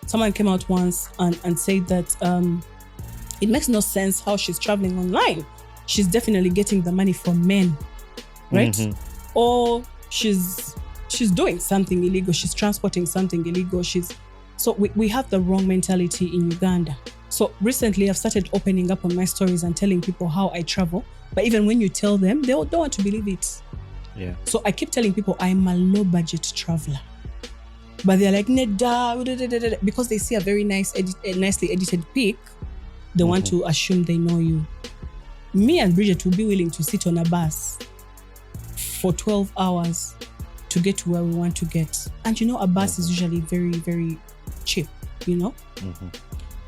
someone came out once and said that it makes no sense how she's traveling online. She's definitely getting the money from men, right? Mm-hmm. Or she's doing something illegal. She's transporting something illegal. So we have the wrong mentality in Uganda. So recently I've started opening up on my stories and telling people how I travel. But even when you tell them, they don't want to believe it. Yeah. So I keep telling people I'm a low budget traveler. But they're like, Neda, because they see a very nicely edited pic, they want to assume they know you. Me and Bridget will be willing to sit on a bus for 12 hours to get to where we want to get. And a bus is usually very, very cheap,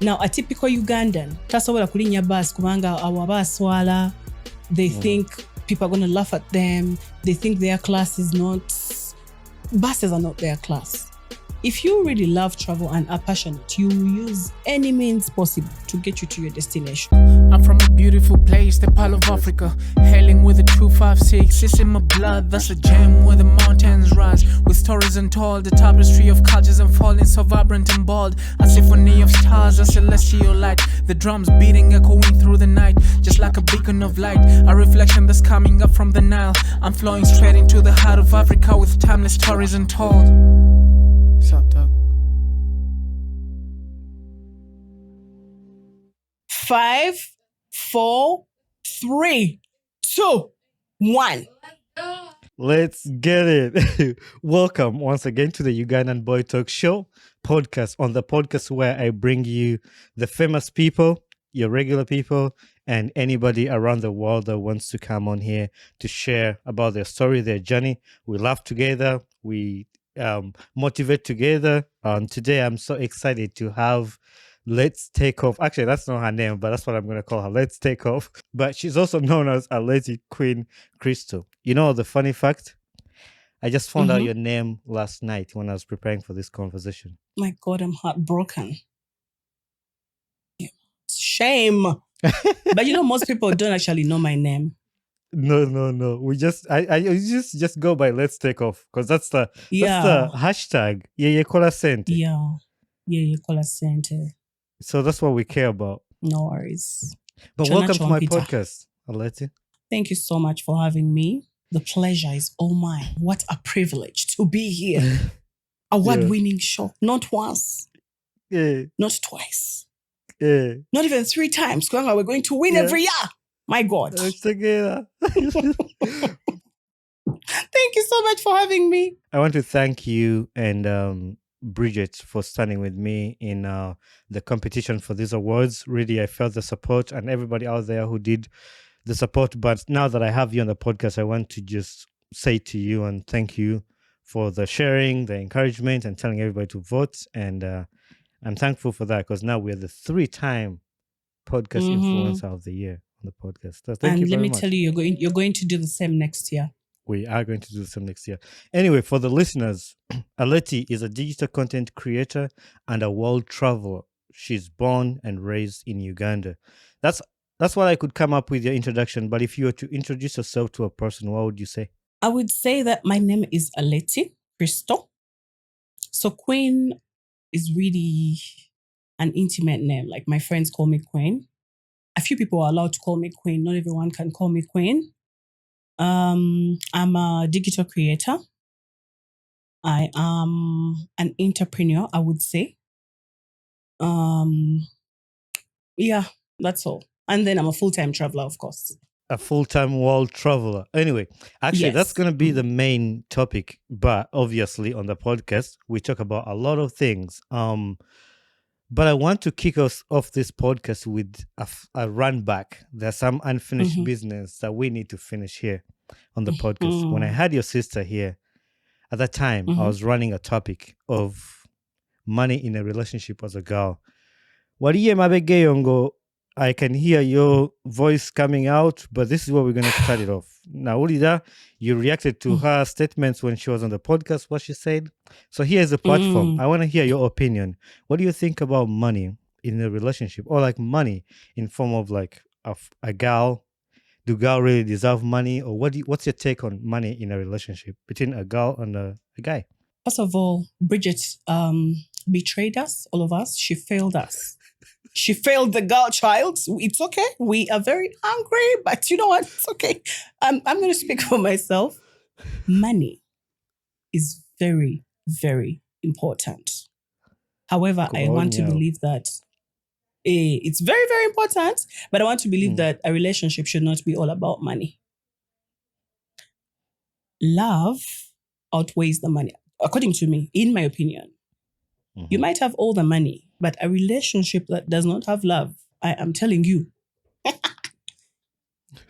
Now, a typical Ugandan, tasobola kulinya bus kubanga awabaswala, they think people are going to laugh at them. They think their class is not... Buses are not their class. If you really love travel and are passionate, you will use any means possible to get you to your destination. I'm from a beautiful place, the Pearl of Africa, hailing with a 256. It's in my blood, that's a gem where the mountains rise. With stories untold, the tapestry of cultures unfolding, so vibrant and bold. A symphony of stars, a celestial light. The drums beating, echoing through the night, just like a beacon of light. A reflection that's coming up from the Nile. I'm flowing straight into the heart of Africa with timeless stories untold. What's up, Doug? 5, 4, 3, 2, 1. Let's get it. Welcome once again to the Ugandan Boy Talk Show podcast. On the podcast where I bring you the famous people, your regular people, and anybody around the world that wants to come on here to share about their story, their journey. We laugh together. We motivate together. Today I'm so excited to have Let's Take Off. Actually, that's not her name, but that's what I'm going to call her. Let's Take Off. But she's also known as Aleti Crystal. You know the funny fact? I just found out your name last night when I was preparing for this conversation. My God, I'm heartbroken. Shame. But most people don't actually know my name. No. We I just go by Let's Take Off because that's the hashtag. Yeah, kola sente. Yeah, kola sente. So that's what we care about. No worries. But welcome to my podcast, Aleti. Thank you so much for having me. The pleasure is all mine. What a privilege to be here. Award-winning show. Not once. Yeah. Not twice. Yeah. Not even 3 times. We're going to win every year. My God. Thank you so much for having me. I want to thank you and Bridget for standing with me in the competition for these awards. Really, I felt the support and everybody out there who did the support. But now that I have you on the podcast, I want to just say to you and thank you for the sharing, the encouragement, and telling everybody to vote. And I'm thankful for that because now we're the 3-time podcast influencer of the year on the podcast. So thank you very much. And let me tell you, you're going to do the same next year. We are going to do the same next year. Anyway, for the listeners, Aleti is a digital content creator and a world traveler. She's born and raised in Uganda. That's what I could come up with your introduction. But if you were to introduce yourself to a person, what would you say? I would say that my name is Aleti Crystal. So Queen is really an intimate name. Like my friends call me Queen. A few people are allowed to call me Queen. Not everyone can call me Queen. I'm a digital creator. I am an entrepreneur, I would say. Yeah, that's all. And then I'm a full-time traveler, of course. A full-time world traveler. Anyway, actually, that's going to be the main topic. But obviously, on the podcast, we talk about a lot of things. But I want to kick us off this podcast with a run back. There's some unfinished business that we need to finish here on the podcast. When I had your sister here, at that time, I was running a topic of money in a relationship as a girl. I can hear your voice coming out, but this is where we're going to start it off. Now, Ulida, you reacted to her statements when she was on the podcast, what she said. So here's the platform. I want to hear your opinion. What do you think about money in a relationship, or like money in form of like a girl? Do girls really deserve money, or what's your take on money in a relationship between a girl and a guy? First of all, Bridget betrayed us, all of us. She failed us. She failed the girl child. It's okay. We are very hungry, but you know what? It's okay. I'm going to speak for myself. Money is very, very important. However, I want to believe that it's very, very important, but I want to believe that a relationship should not be all about money. Love outweighs the money, according to me, in my opinion. You might have all the money, but a relationship that does not have love, I am telling you,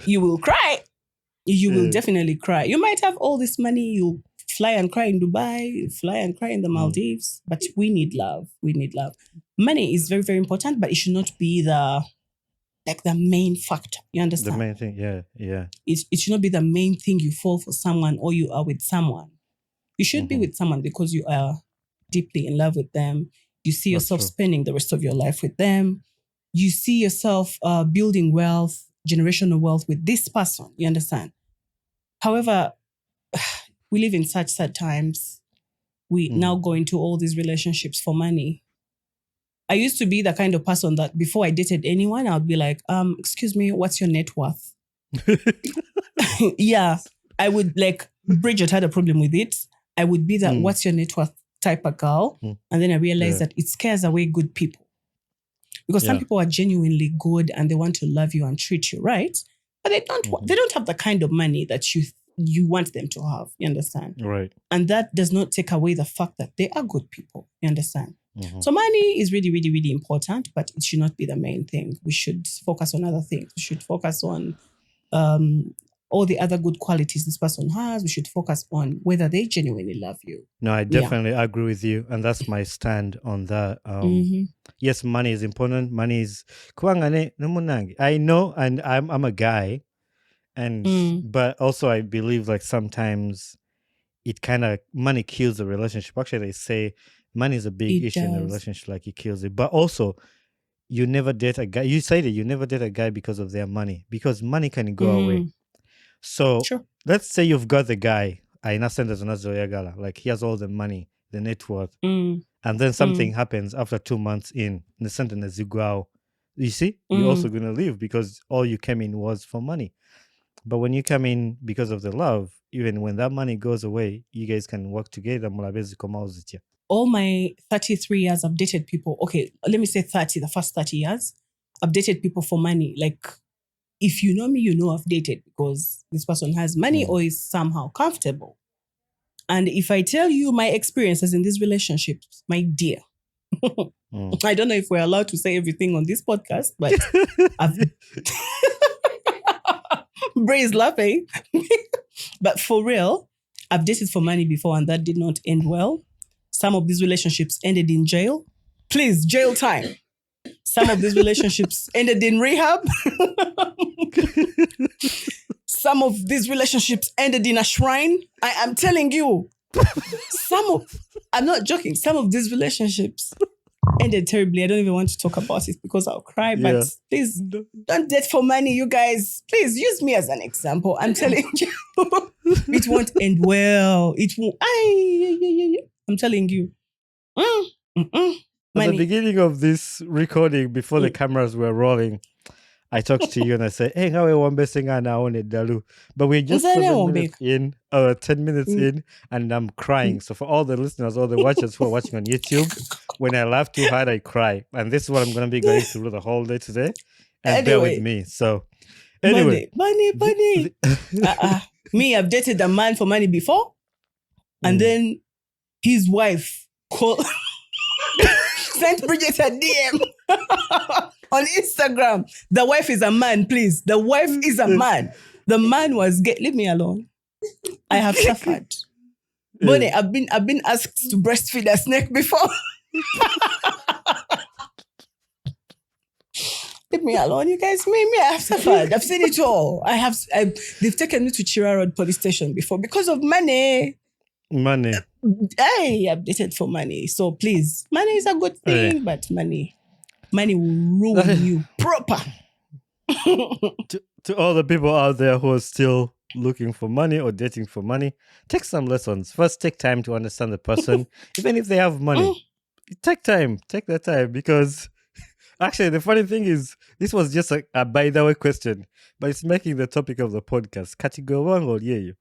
you will cry. You will definitely cry. You might have all this money, you'll fly and cry in Dubai, fly and cry in the Maldives, but we need love. We need love. Money is very, very important, but it should not be the main factor. You understand? The main thing, yeah. It should not be the main thing you fall for someone or you are with someone. You should be with someone because you are deeply in love with them. You see yourself spending the rest of your life with them. You see yourself building wealth, generational wealth with this person. You understand? However, we live in such sad times. We now go into all these relationships for money. I used to be the kind of person that before I dated anyone, I would be like, excuse me, what's your net worth? Yeah, I would Bridget had a problem with it. I would be that what's your net worth type of girl. And then I realized that it scares away good people. Because some people are genuinely good and they want to love you and treat you right. But they don't have the kind of money that you want them to have. You understand? Right. And that does not take away the fact that they are good people. You understand? So money is really, really, really important, but it should not be the main thing. We should focus on other things. We should focus on all the other good qualities this person has. We should focus on whether they genuinely love you. No, I definitely agree with you. And that's my stand on that. Yes, money is important. Money is... I know, and I'm a guy. But also I believe sometimes it kind of... Money kills a relationship. Actually, they say money is a big issue in a relationship. It kills it. But also... You never date a guy. You say that you never date a guy because of their money. Because money can go away. So let's say you've got the guy, he has all the money, the net worth, and then something happens after 2 months in the sentence you go out. You see, you're also going to leave because all you came in was for money. But when you come in because of the love, even when that money goes away, you guys can work together. All my 33 years, I've dated people. Okay, let me say 30, the first 30 years, I've dated people for money. If you know me, you know I've dated because this person has money or is somehow comfortable. And if I tell you my experiences in these relationships, my dear, I don't know if we're allowed to say everything on this podcast, but Bray is laughing. But for real, I've dated for money before and that did not end well. Some of these relationships ended in jail. Please, jail time. Some of these relationships ended in rehab. Some of these relationships ended in a shrine. I am telling you. I'm not joking. Some of these relationships ended terribly. I don't even want to talk about it because I'll cry. But please, don't date for money, you guys. Please use me as an example. I'm telling you. It won't end well. It won't. I'm telling you. At the beginning of this recording, before the cameras were rolling, I talked to you and I said, hey, how are we dalu? But we're just 7 minutes in, 10 minutes in, and I'm crying. So for all the listeners, all the watchers who are watching on YouTube, when I laugh too hard, I cry. And this is what I'm going to be going through the whole day today. And bear with me. So anyway. Money. Me, I've dated a man for money before. And then his wife called... sent Bridget a DM on Instagram. The wife is a man, please. The wife is a man. The man was gay. Leave me alone. I have suffered. Bonnie, I've been asked to breastfeed a snake before. Leave me alone, you guys. Me, I have suffered. I've seen it all. They've taken me to Chira Road police station before because of money. Money. I've dated for money. So please, money is a good thing, but money will ruin you proper. To all the people out there who are still looking for money or dating for money, take some lessons. First, take time to understand the person. Even if they have money, take that time, because actually the funny thing is this was just a by the way question, but it's making the topic of the podcast. Katigo yeah.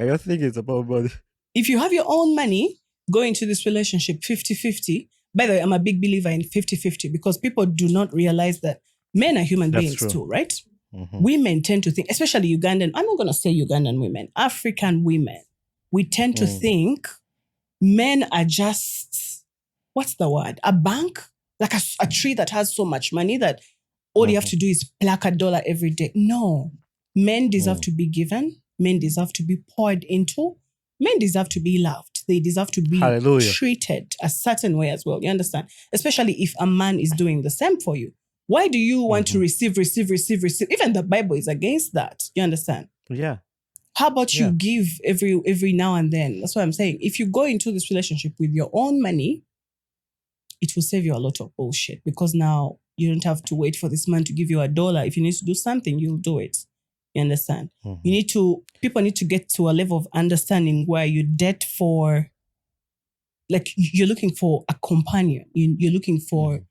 Your thing is about money. If you have your own money, go into this relationship 50-50. By the way, I'm a big believer in 50-50 because people do not realize that men are human That's beings true. too, right? Mhm. Women tend to think, especially Ugandan, I'm not going to say Ugandan women, African women, we tend to think men are just, what's the word? A bank? Like a tree that has so much money that all you have to do is pluck $1 every day. No. Men deserve to be given. Men deserve to be poured into. Men deserve to be loved. They deserve to be Hallelujah. treated a certain way as well. You understand? Especially if a man is doing the same for you. Why do you want to receive? Even the Bible is against that. You understand? Yeah. How about you give every now and then? That's what I'm saying. If you go into this relationship with your own money, it will save you a lot of bullshit because now you don't have to wait for this man to give you $1. If you need to do something, you'll do it. You understand? People need to get to a level of understanding where you date for, like you're looking for a companion. You're looking for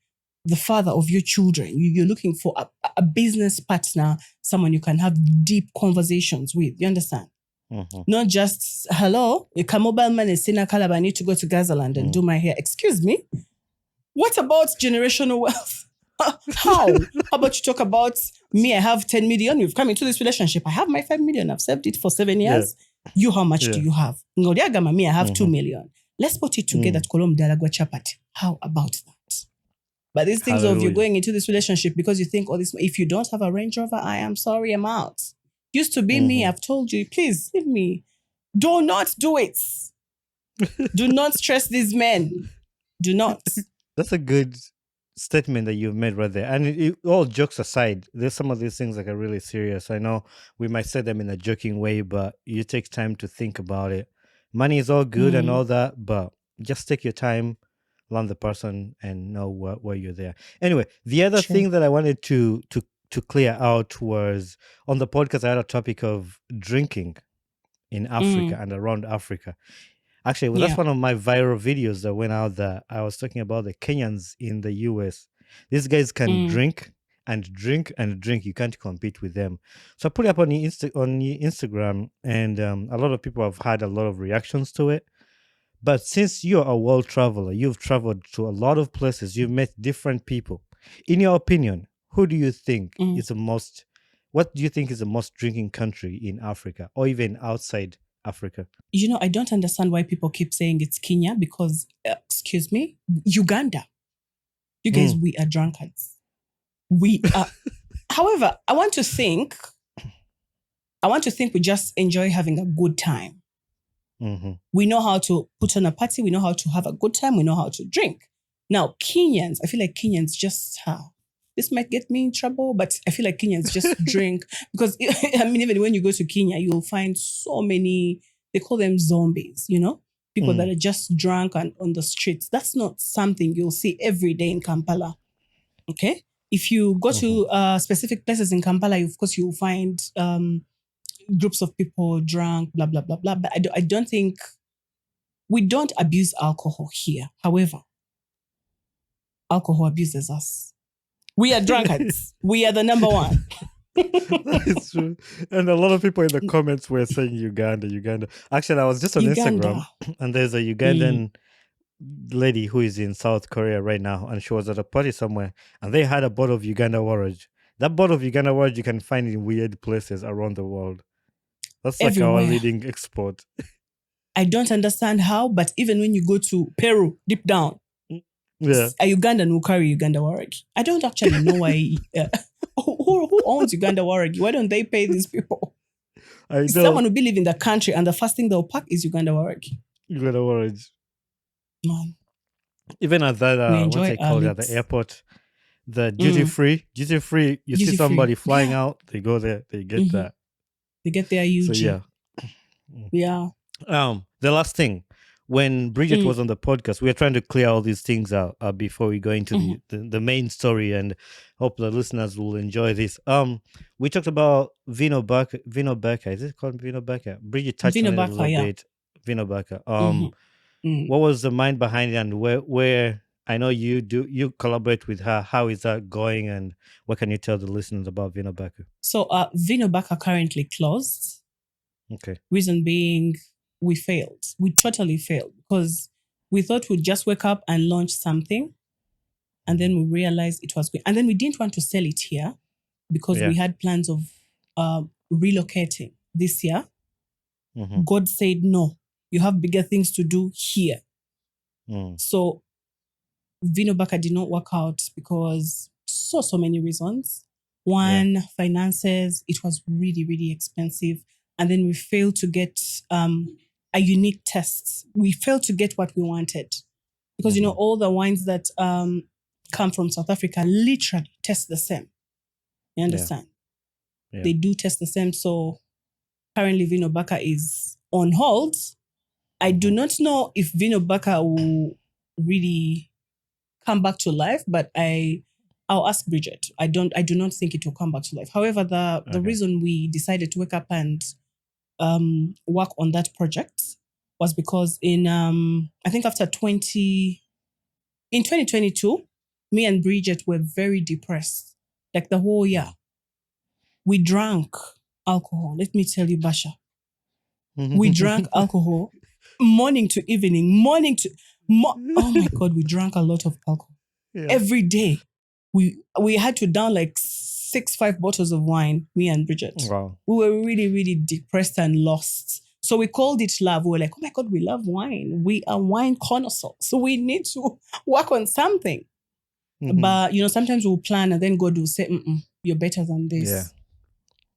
the father of your children. You're looking for a business partner, someone you can have deep conversations with. You understand? Not just, hello, a mobile man is Sina Calab, I need to go to Gazaland and do my hair. Excuse me? What about generational wealth? How? How about you talk about me? I have 10 million. You've come into this relationship. I have my 5 million. I've saved it for 7 years. You, how much do you have? Ngodiagama, me, I have 2 million. Let's put it together to Kolom Dalagwa Chapati. How about that? But these things of you going into this relationship because you think, oh, this, if you don't have a Range Rover, I am sorry, I'm out. Used to be me. I've told you, please leave me. Do not do it. Do not stress these men. Do not. That's a good statement that you've made right there. And all jokes aside, there's some of these things that are really serious. I know we might say them in a joking way, but you take time to think about it. Money is all good and all that, but just take your time, learn the person, and know where you're there. Anyway, the other thing that I wanted to clear out was on the podcast, I had a topic of drinking in Africa and around Africa. Actually, well, that's one of my viral videos that went out there. I was talking about the Kenyans in the US. These guys can drink and drink and drink. You can't compete with them. So I put it up on the Instagram, and a lot of people have had a lot of reactions to it. But since you're a world traveler, you've traveled to a lot of places, you've met different people. In your opinion, who do you think is the most, what do you think is the most drinking country in Africa or even outside Africa? You know, I don't understand why people keep saying it's Kenya because, excuse me, Uganda. You guys, we are drunkards. We are. However, I want to think we just enjoy having a good time. We know how to put on a party. We know how to have a good time. We know how to drink. Now, Kenyans, I feel like Kenyans just, this might get me in trouble, but I feel like Kenyans just drink because, I mean, even when you go to Kenya, you'll find so many, they call them zombies, you know, people that are just drunk and on the streets. That's not something you'll see every day in Kampala. Okay. If you go to specific places in Kampala, of course, you'll find groups of people drunk, blah, blah, blah, blah. But I don't think, we don't abuse alcohol here. However, alcohol abuses us. We are drunkards. We are the number one. It's true. And a lot of people in the comments were saying Uganda. Actually, I was just on Instagram and there's a Ugandan lady who is in South Korea right now, and she was at a party somewhere and they had a bottle of Uganda Warage. That bottle of Uganda Warage you can find in weird places around the world. That's like everywhere. our leading export. I don't understand how, but even when you go to Peru, deep down, a Ugandan will carry Uganda Waragi. I don't actually know why. Who owns Uganda Waragi? Why don't they pay these people? I know. Someone will be living in the country and the first thing they'll pack is Uganda Waragi. Uganda Waragi. Man. Even at that, what's it called at the airport? The duty free, you see somebody flying out, they go there, they get that. They get their UG. So yeah. The last thing, when Bridget was on the podcast, we were trying to clear all these things out before we go into the main story, and hope the listeners will enjoy this. We talked about Vino Burer. Is it called Vino Burer? Bridget touched on it a little bit. Vino Burer. What was the mind behind it, and where I know you collaborate with her. How is that going, and what can you tell the listeners about Vino Burer? So Vino Burer currently closed. Okay. Reason being, we failed. We totally failed because we thought we'd just wake up and launch something, and then we realized it was. And then we didn't want to sell it here because we had plans of relocating this year. Mm-hmm. God said, no, you have bigger things to do here. So Vino Burer did not work out because so many reasons. One, finances, it was really, really expensive. And then we failed to get a unique test. We failed to get what we wanted. Because, all the wines that come from South Africa literally test the same. You understand? Yeah. They do test the same. So currently Vino Burer is on hold. I do not know if Vino Burer will really come back to life, but I'll ask Bridget. I do not think it will come back to life. However, the reason we decided to wake up and work on that project was because in I think after 2022, me and Bridget were very depressed. Like the whole year. We drank alcohol. Let me tell you, Basha. We drank alcohol morning to evening, oh my God, we drank a lot of alcohol. Yeah. Every day. We had to down like 5 bottles of wine, me and Bridget. Wow. We were really, really depressed and lost. So we called it love. We were like, oh my God, we love wine. We are wine connoisseurs. So we need to work on something. Mm-hmm. But, sometimes we'll plan and then God will say, you're better than this. Yeah.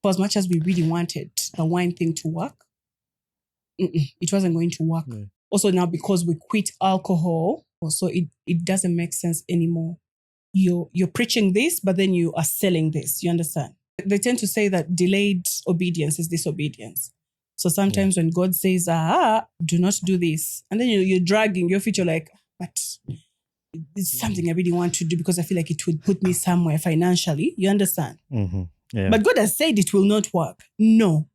For as much as we really wanted the wine thing to work, it wasn't going to work. Yeah. Also now because we quit alcohol, also it doesn't make sense anymore. You're preaching this, but then you are selling this. You understand? They tend to say that delayed obedience is disobedience. So sometimes when God says, do not do this, and then you're dragging your feet, you're like, but it's something I really want to do because I feel like it would put me somewhere financially. You understand? Mm-hmm. Yeah. But God has said it will not work. No.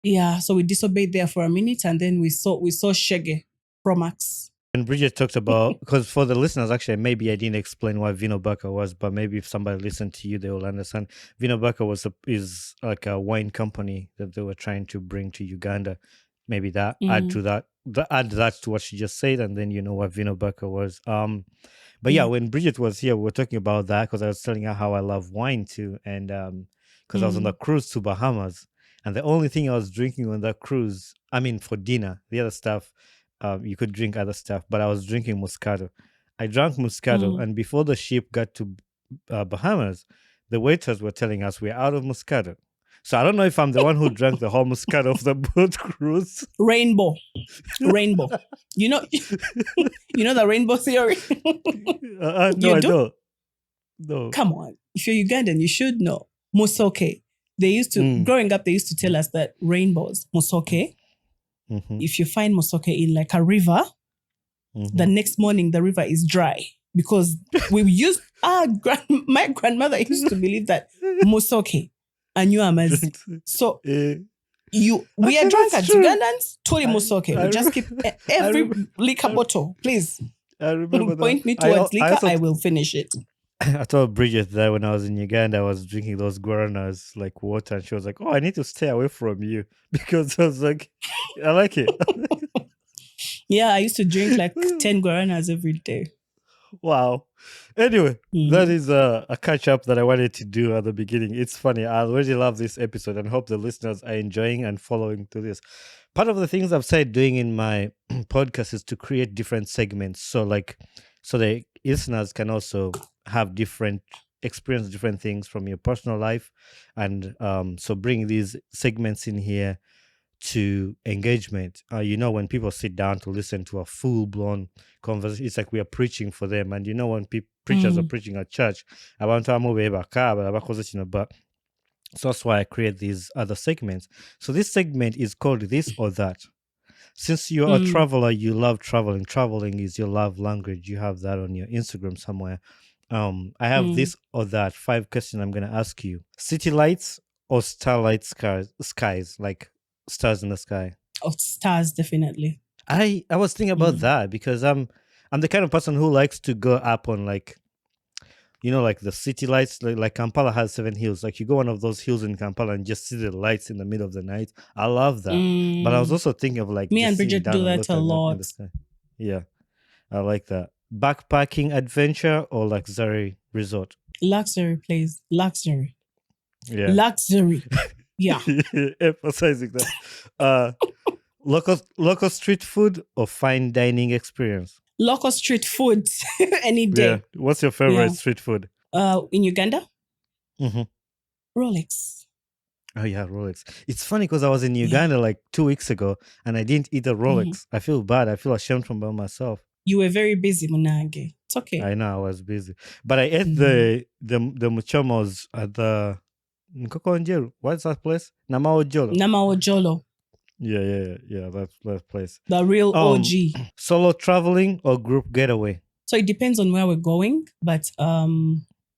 Yeah, so we disobeyed there for a minute, and then we saw Shege Pro Max. And Bridget talked about, because for the listeners, actually, maybe I didn't explain what Vino Burer was, but maybe if somebody listened to you, they will understand. Vino Burer is like a wine company that they were trying to bring to Uganda. Maybe add that to what she just said, and then you know what Vino Burer was. But yeah, when Bridget was here, we were talking about that because I was telling her how I love wine too, and because I was on the cruise to Bahamas. And the only thing I was drinking on that cruise, for dinner, the other stuff, you could drink other stuff, but I was drinking Moscato. I drank Moscato, and before the ship got to Bahamas, the waiters were telling us we're out of Moscato. So I don't know if I'm the one who drank the whole Moscato of the boat cruise. Rainbow. You know the rainbow theory? No, I don't. No. Come on. If you're Ugandan, you should know. Musoke. They used to, growing up, they used to tell us that rainbows, musoke, if you find musoke in like a river, the next morning the river is dry. Because we used, my grandmother used to believe that musoke and you are amazing. So we are drunk as Ugandans, totally musoke. We just keep every liquor bottle, please. I remember point me towards liquor, I will finish it. I told Bridget that when I was in Uganda, I was drinking those guaranas like water, and she was like, "Oh, I need to stay away from you," because I was like, "I like it." Yeah, I used to drink like 10 guaranas every day. Wow. Anyway, that is a catch up that I wanted to do at the beginning. It's funny. I already love this episode and hope the listeners are enjoying and following to this. Part of the things I've started doing in my podcast is to create different segments. So the listeners can also have experience different things from your personal life. And so bring these segments in here to engagement. When people sit down to listen to a full-blown conversation, it's like we are preaching for them. And when preachers are preaching at church, but so that's why I create these other segments. So this segment is called This or That. Since you're a traveler, you love traveling. Traveling is your love language. You have that on your Instagram somewhere. I have this or that 5 questions I'm going to ask you. City lights or starlight skies, like stars in the sky? Oh, stars, definitely. I was thinking about that because I'm the kind of person who likes to go up on like, you know, like the city lights, like Kampala has 7 hills. Like you go one of those hills in Kampala and just see the lights in the middle of the night. I love that. But I was also thinking of like Me just and sitting Bridget down do and that a looking up in the lot. sky. Yeah, I like that. Backpacking adventure or luxury resort? Luxury place. Luxury. Yeah. Luxury. Yeah. Emphasizing that. Local street food or fine dining experience? Local street food any day. Yeah. What's your favorite Yeah. street food? In Uganda, Mm-hmm. Rolex. Oh yeah, Rolex. It's funny because I was in Uganda like 2 weeks ago and I didn't eat a Rolex. I feel bad. I feel ashamed from by myself. You were very busy, Munage. It's okay. I know I was busy, but I ate the muchomos at the Nkokonjeru. What's that place? Namaojolo. Namaojolo, Yeah. That place. the real OG. Solo traveling or group getaway? So it depends on where we're going, but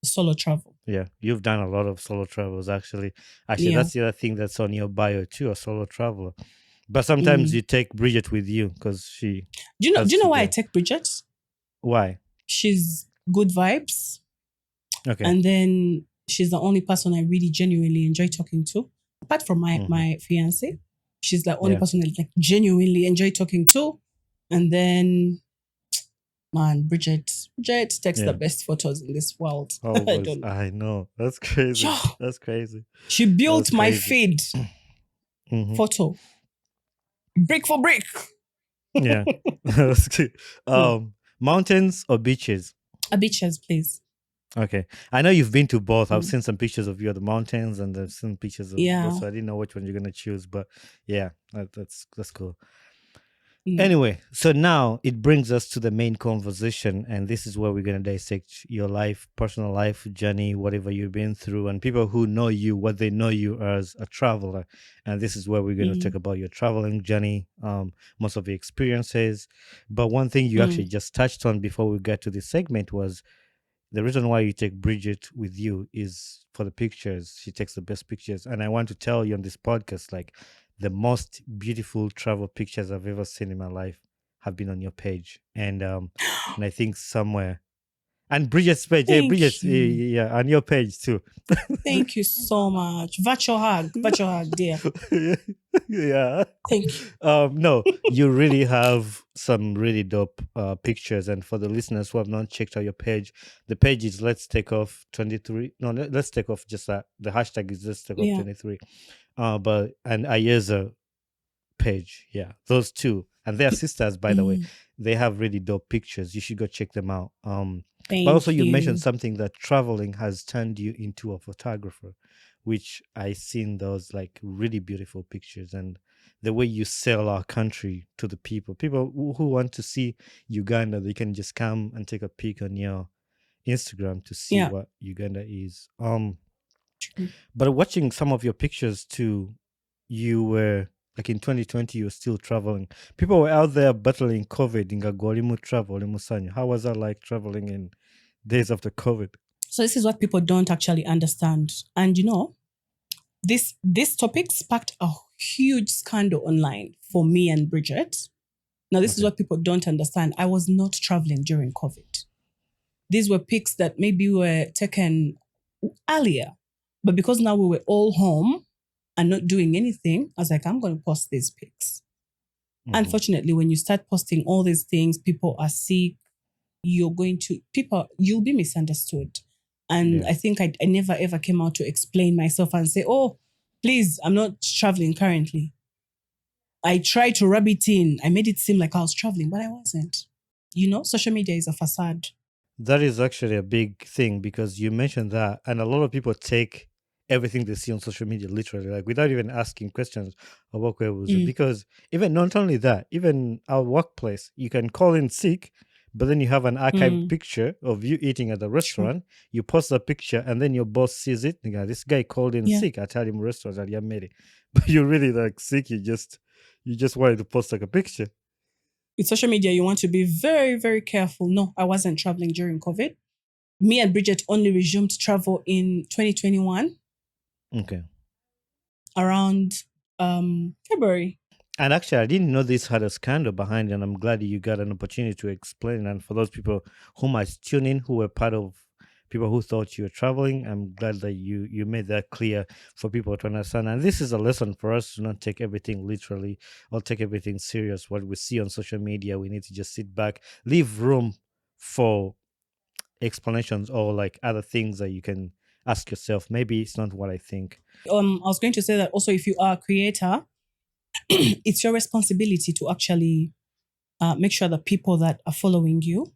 solo travel. Yeah, you've done a lot of solo travels actually. Actually, Yeah. that's the other thing that's on your bio too, a solo traveler. But sometimes you take Bridget with you because she. Do you has know to why I go. take Bridget? Why? She's good vibes. Okay. And then she's the only person I really genuinely enjoy talking to. Apart from my fiance, she's the only person I like genuinely enjoy talking to. And then, man, Bridget takes the best photos in this world. I know. That's crazy. Yeah. That's crazy. She built That's my crazy. feed photo. Brick for brick. Yeah. That's good. Mountains or beaches? Beaches, please. Okay. I know you've been to both. I've seen some pictures of you at the mountains and I've seen pictures of both, so I didn't know which one you're gonna choose, but yeah, that's cool. Anyway, so now it brings us to the main conversation, and this is where we're going to dissect your life, personal life journey, whatever you've been through, and people who know you, what they know you as a traveler. And this is where we're going to talk about your traveling journey, most of your experiences. But one thing you actually just touched on before we get to this segment was the reason why you take Bridget with you is for the pictures. She takes the best pictures. And I want to tell you on this podcast, like, the most beautiful travel pictures I've ever seen in my life have been on your page. And I think somewhere. And Bridget's page. Hey, Bridget's, yeah, on your page too. Thank you so much. Virtual hug, dear. Yeah. Thank you. No, you really have some really dope pictures. And for the listeners who have not checked out your page, the page is Let's Take Off 23. No, Let's Take Off just that. The hashtag is Let's Take Off 23. But and Ayeza page, yeah, those two, and they're sisters, by the way. They have really dope pictures. You should go check them out. But also, you mentioned something that traveling has turned you into a photographer, which I seen those like really beautiful pictures, and the way you sell our country to the people who want to see Uganda, they can just come and take a peek on your Instagram to see what Uganda is. But watching some of your pictures too, you were like in 2020, you were still traveling. People were out there battling COVID in Gagorimu travel in Musanya. How was that like traveling in days after COVID? So this is what people don't actually understand. And you know, this topic sparked a huge scandal online for me and Bridget. Now, this is what people don't understand. I was not traveling during COVID. These were pics that maybe were taken earlier. But because now we were all home and not doing anything, I was like, I'm going to post these pics. Unfortunately, when you start posting all these things, people are sick, you'll be misunderstood. And I think I never ever came out to explain myself and say, oh, please, I'm not traveling currently. I tried to rub it in. I made it seem like I was traveling, but I wasn't. You know, social media is a facade. That is actually a big thing because you mentioned that, and a lot of people take everything they see on social media literally, like without even asking questions about where was it. Because even not only that, even our workplace, you can call in sick, but then you have an archived picture of you eating at the restaurant. You post a picture, and then your boss sees it. This guy called in sick. I tell him restaurant at Yamere, but you're really like sick. You just wanted to post like a picture. With social media, you want to be very, very careful. No, I wasn't traveling during COVID. Me and Bridget only resumed travel in 2021. Okay. Around February. And actually, I didn't know this had a scandal behind it, and I'm glad you got an opportunity to explain. And for those people who might tune in, who were part of people who thought you were traveling, I'm glad that you made that clear for people to understand. And this is a lesson for us to not take everything literally or take everything serious. What we see on social media, we need to just sit back, leave room for explanations or like other things that you can ask yourself. Maybe it's not what I think. I was going to say that also, if you are a creator, it's your responsibility to actually make sure that people that are following you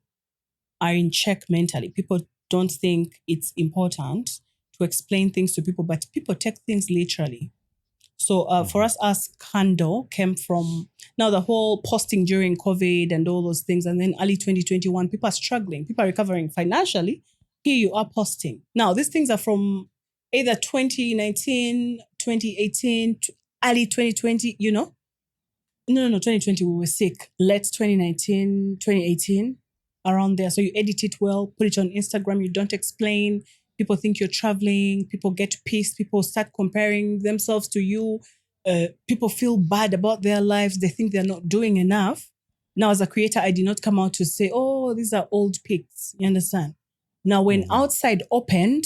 are in check mentally. People don't think it's important to explain things to people, but people take things literally. So for us, our scandal came from now the whole posting during COVID and all those things. And then early 2021, people are struggling. People are recovering financially. Here you are posting. Now, these things are from either 2019, 2018, early 2020, you know? No, 2020, we were sick. Late 2019, 2018, around there. So you edit it well, put it on Instagram. You don't explain. People think you're traveling. People get pissed. People start comparing themselves to you. People feel bad about their lives. They think they're not doing enough. Now, as a creator, I did not come out to say, oh, these are old pics. You understand? Now, when outside opened,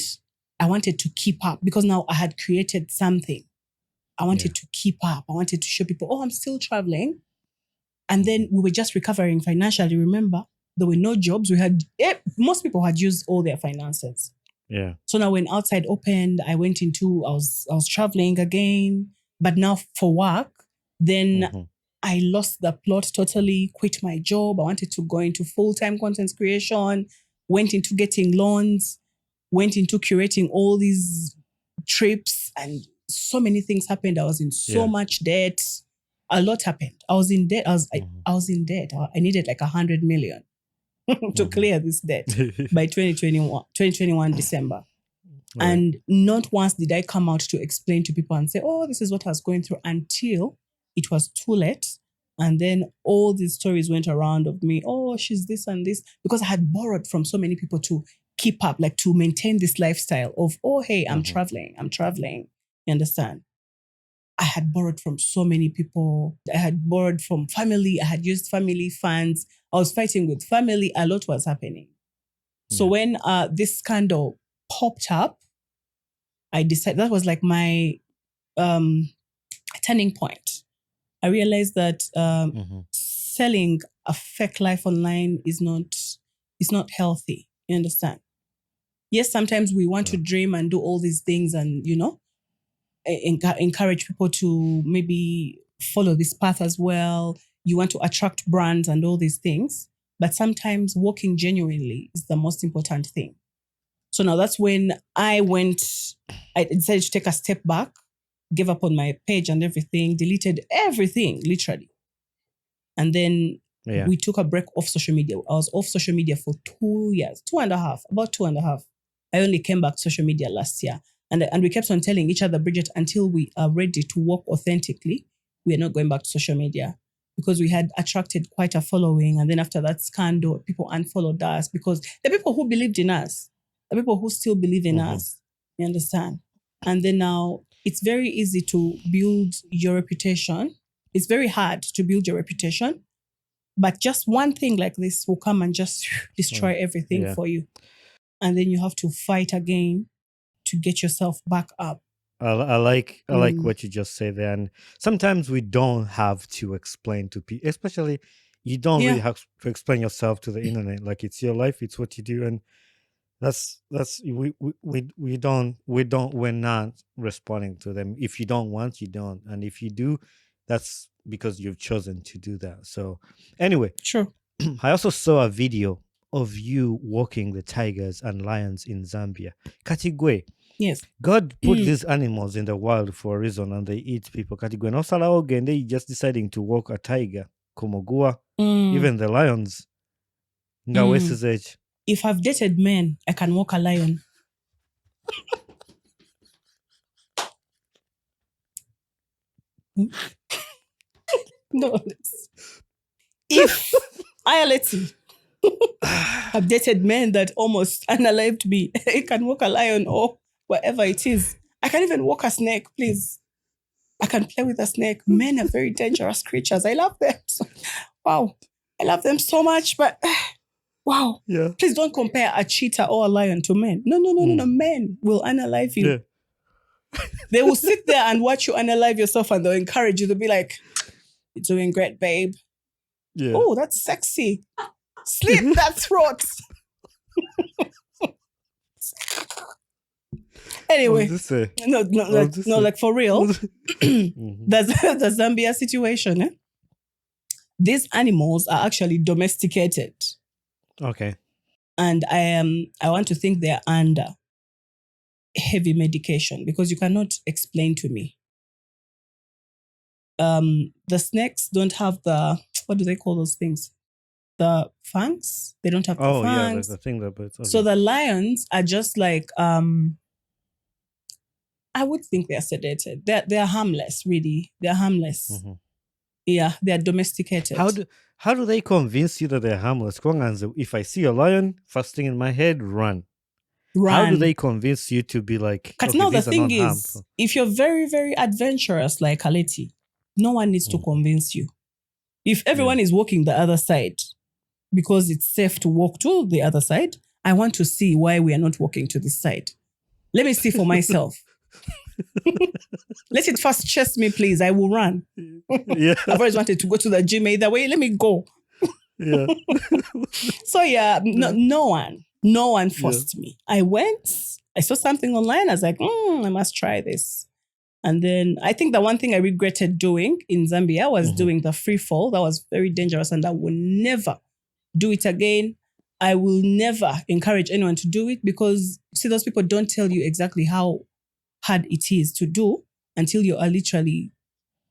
I wanted to keep up because now I had created something. I wanted to keep up. I wanted to show people, oh, I'm still traveling. And then we were just recovering financially. Remember, there were no jobs. Most people had used all their finances. Yeah. So now when outside opened, I was traveling again, but now for work, then I lost the plot totally, quit my job. I wanted to go into full-time content creation, went into getting loans, went into curating all these trips, and so many things happened. I was in so much debt. A lot happened. I was in debt. I was in debt. I needed like 100 million to clear this debt by 2021 December. Right. And not once did I come out to explain to people and say, oh, this is what I was going through, until it was too late. And then all these stories went around of me, oh, she's this and this, because I had borrowed from so many people to keep up, like to maintain this lifestyle of, oh, hey, I'm traveling. You understand? I had borrowed from so many people. I had borrowed from family. I had used family funds. I was fighting with family. A lot was happening. So when this scandal popped up, I decided that was like my turning point. I realized that selling a fake life online is not healthy. You understand? Yes, sometimes we want to dream and do all these things and, you know, encourage people to maybe follow this path as well. You want to attract brands and all these things. But sometimes walking genuinely is the most important thing. So now that's when I decided to take a step back, gave up on my page and everything, deleted everything, literally. And then we took a break off social media. I was off social media for 2 years, about two and a half. I only came back to social media last year. And we kept on telling each other, Bridget, until we are ready to work authentically, we are not going back to social media, because we had attracted quite a following. And then after that scandal, people unfollowed us because the people who believed in us, the people who still believe in us, you understand? And then now it's very easy to build your reputation. It's very hard to build your reputation, but just one thing like this will come and just destroy everything for you. And then you have to fight again to get yourself back up. I like what you just said there. And sometimes we don't have to explain to people, especially you don't really have to explain yourself to the internet. Like, it's your life, it's what you do, and we're not responding to them. If you don't want, you don't, and if you do, that's because you've chosen to do that. So anyway, sure. I also saw a video of you walking the tigers and lions in Zambia. Katigwe. Yes. God put these animals in the wild for a reason, and they eat people. Katigwe. No sala again, they just deciding to walk a tiger. Komogua. Even the lions. Ngawesi's age. If I've dated men, I can walk a lion. No. If Aleti have dated men that almost unalived me, I can walk a lion or whatever it is. I can even walk a snake, please. I can play with a snake. Men are very dangerous creatures. I love them. Wow. I love them so much, but wow. Yeah. Please don't compare a cheetah or a lion to men. No. Men will unalive you. Yeah. They will sit there and watch you unalive yourself and they'll encourage you. They'll be like, "You're doing great, babe. Yeah. Oh, that's sexy. Slit that throat." Anyway, no, like for real, the Zambia situation. These animals are actually domesticated. Okay. And I want to think they're under heavy medication because you cannot explain to me. The snakes don't have what do they call those things? The fangs? They don't have the fangs. Oh, yeah, the thing that birds. Okay. So the lions are just like, I would think they're sedated. They're harmless, really. They're harmless. Mm-hmm. Yeah, they're domesticated. How do they convince you that they're harmless? If I see a lion, first thing in my head, run. How do they convince you to be like, because now the thing is, if you're very, very adventurous like Aleti, no one needs to convince you. If everyone is walking the other side because it's safe to walk to the other side, I want to see why we are not walking to this side. Let me see for myself. Let it first chase me, please. I will run. Yeah. I've always wanted to go to the gym either way. Let me go. Yeah. So yeah, no one forced me. I went, I saw something online. I was like, I must try this. And then I think the one thing I regretted doing in Zambia was doing the free fall. That was very dangerous and I will never do it again. I will never encourage anyone to do it because, see, those people don't tell you exactly how hard it is to do until you are literally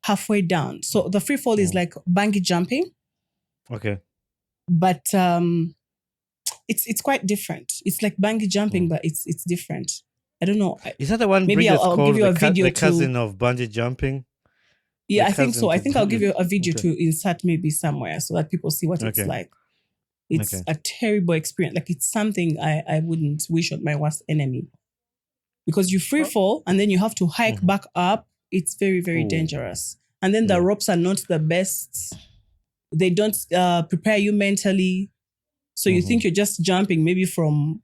halfway down. So the free fall is like bungee jumping. Okay. But it's quite different. It's like bungee jumping, but it's different. I don't know. Is that the one? Maybe I'll give you a video the cousin of bungee jumping. Yeah, I think so. I think I'll give you a video to insert maybe somewhere so that people see what it's like. It's a terrible experience. Like it's something I wouldn't wish on my worst enemy. Because you free fall and then you have to hike back up. It's very, very dangerous. And then the ropes are not the best. They don't prepare you mentally. So you think you're just jumping maybe from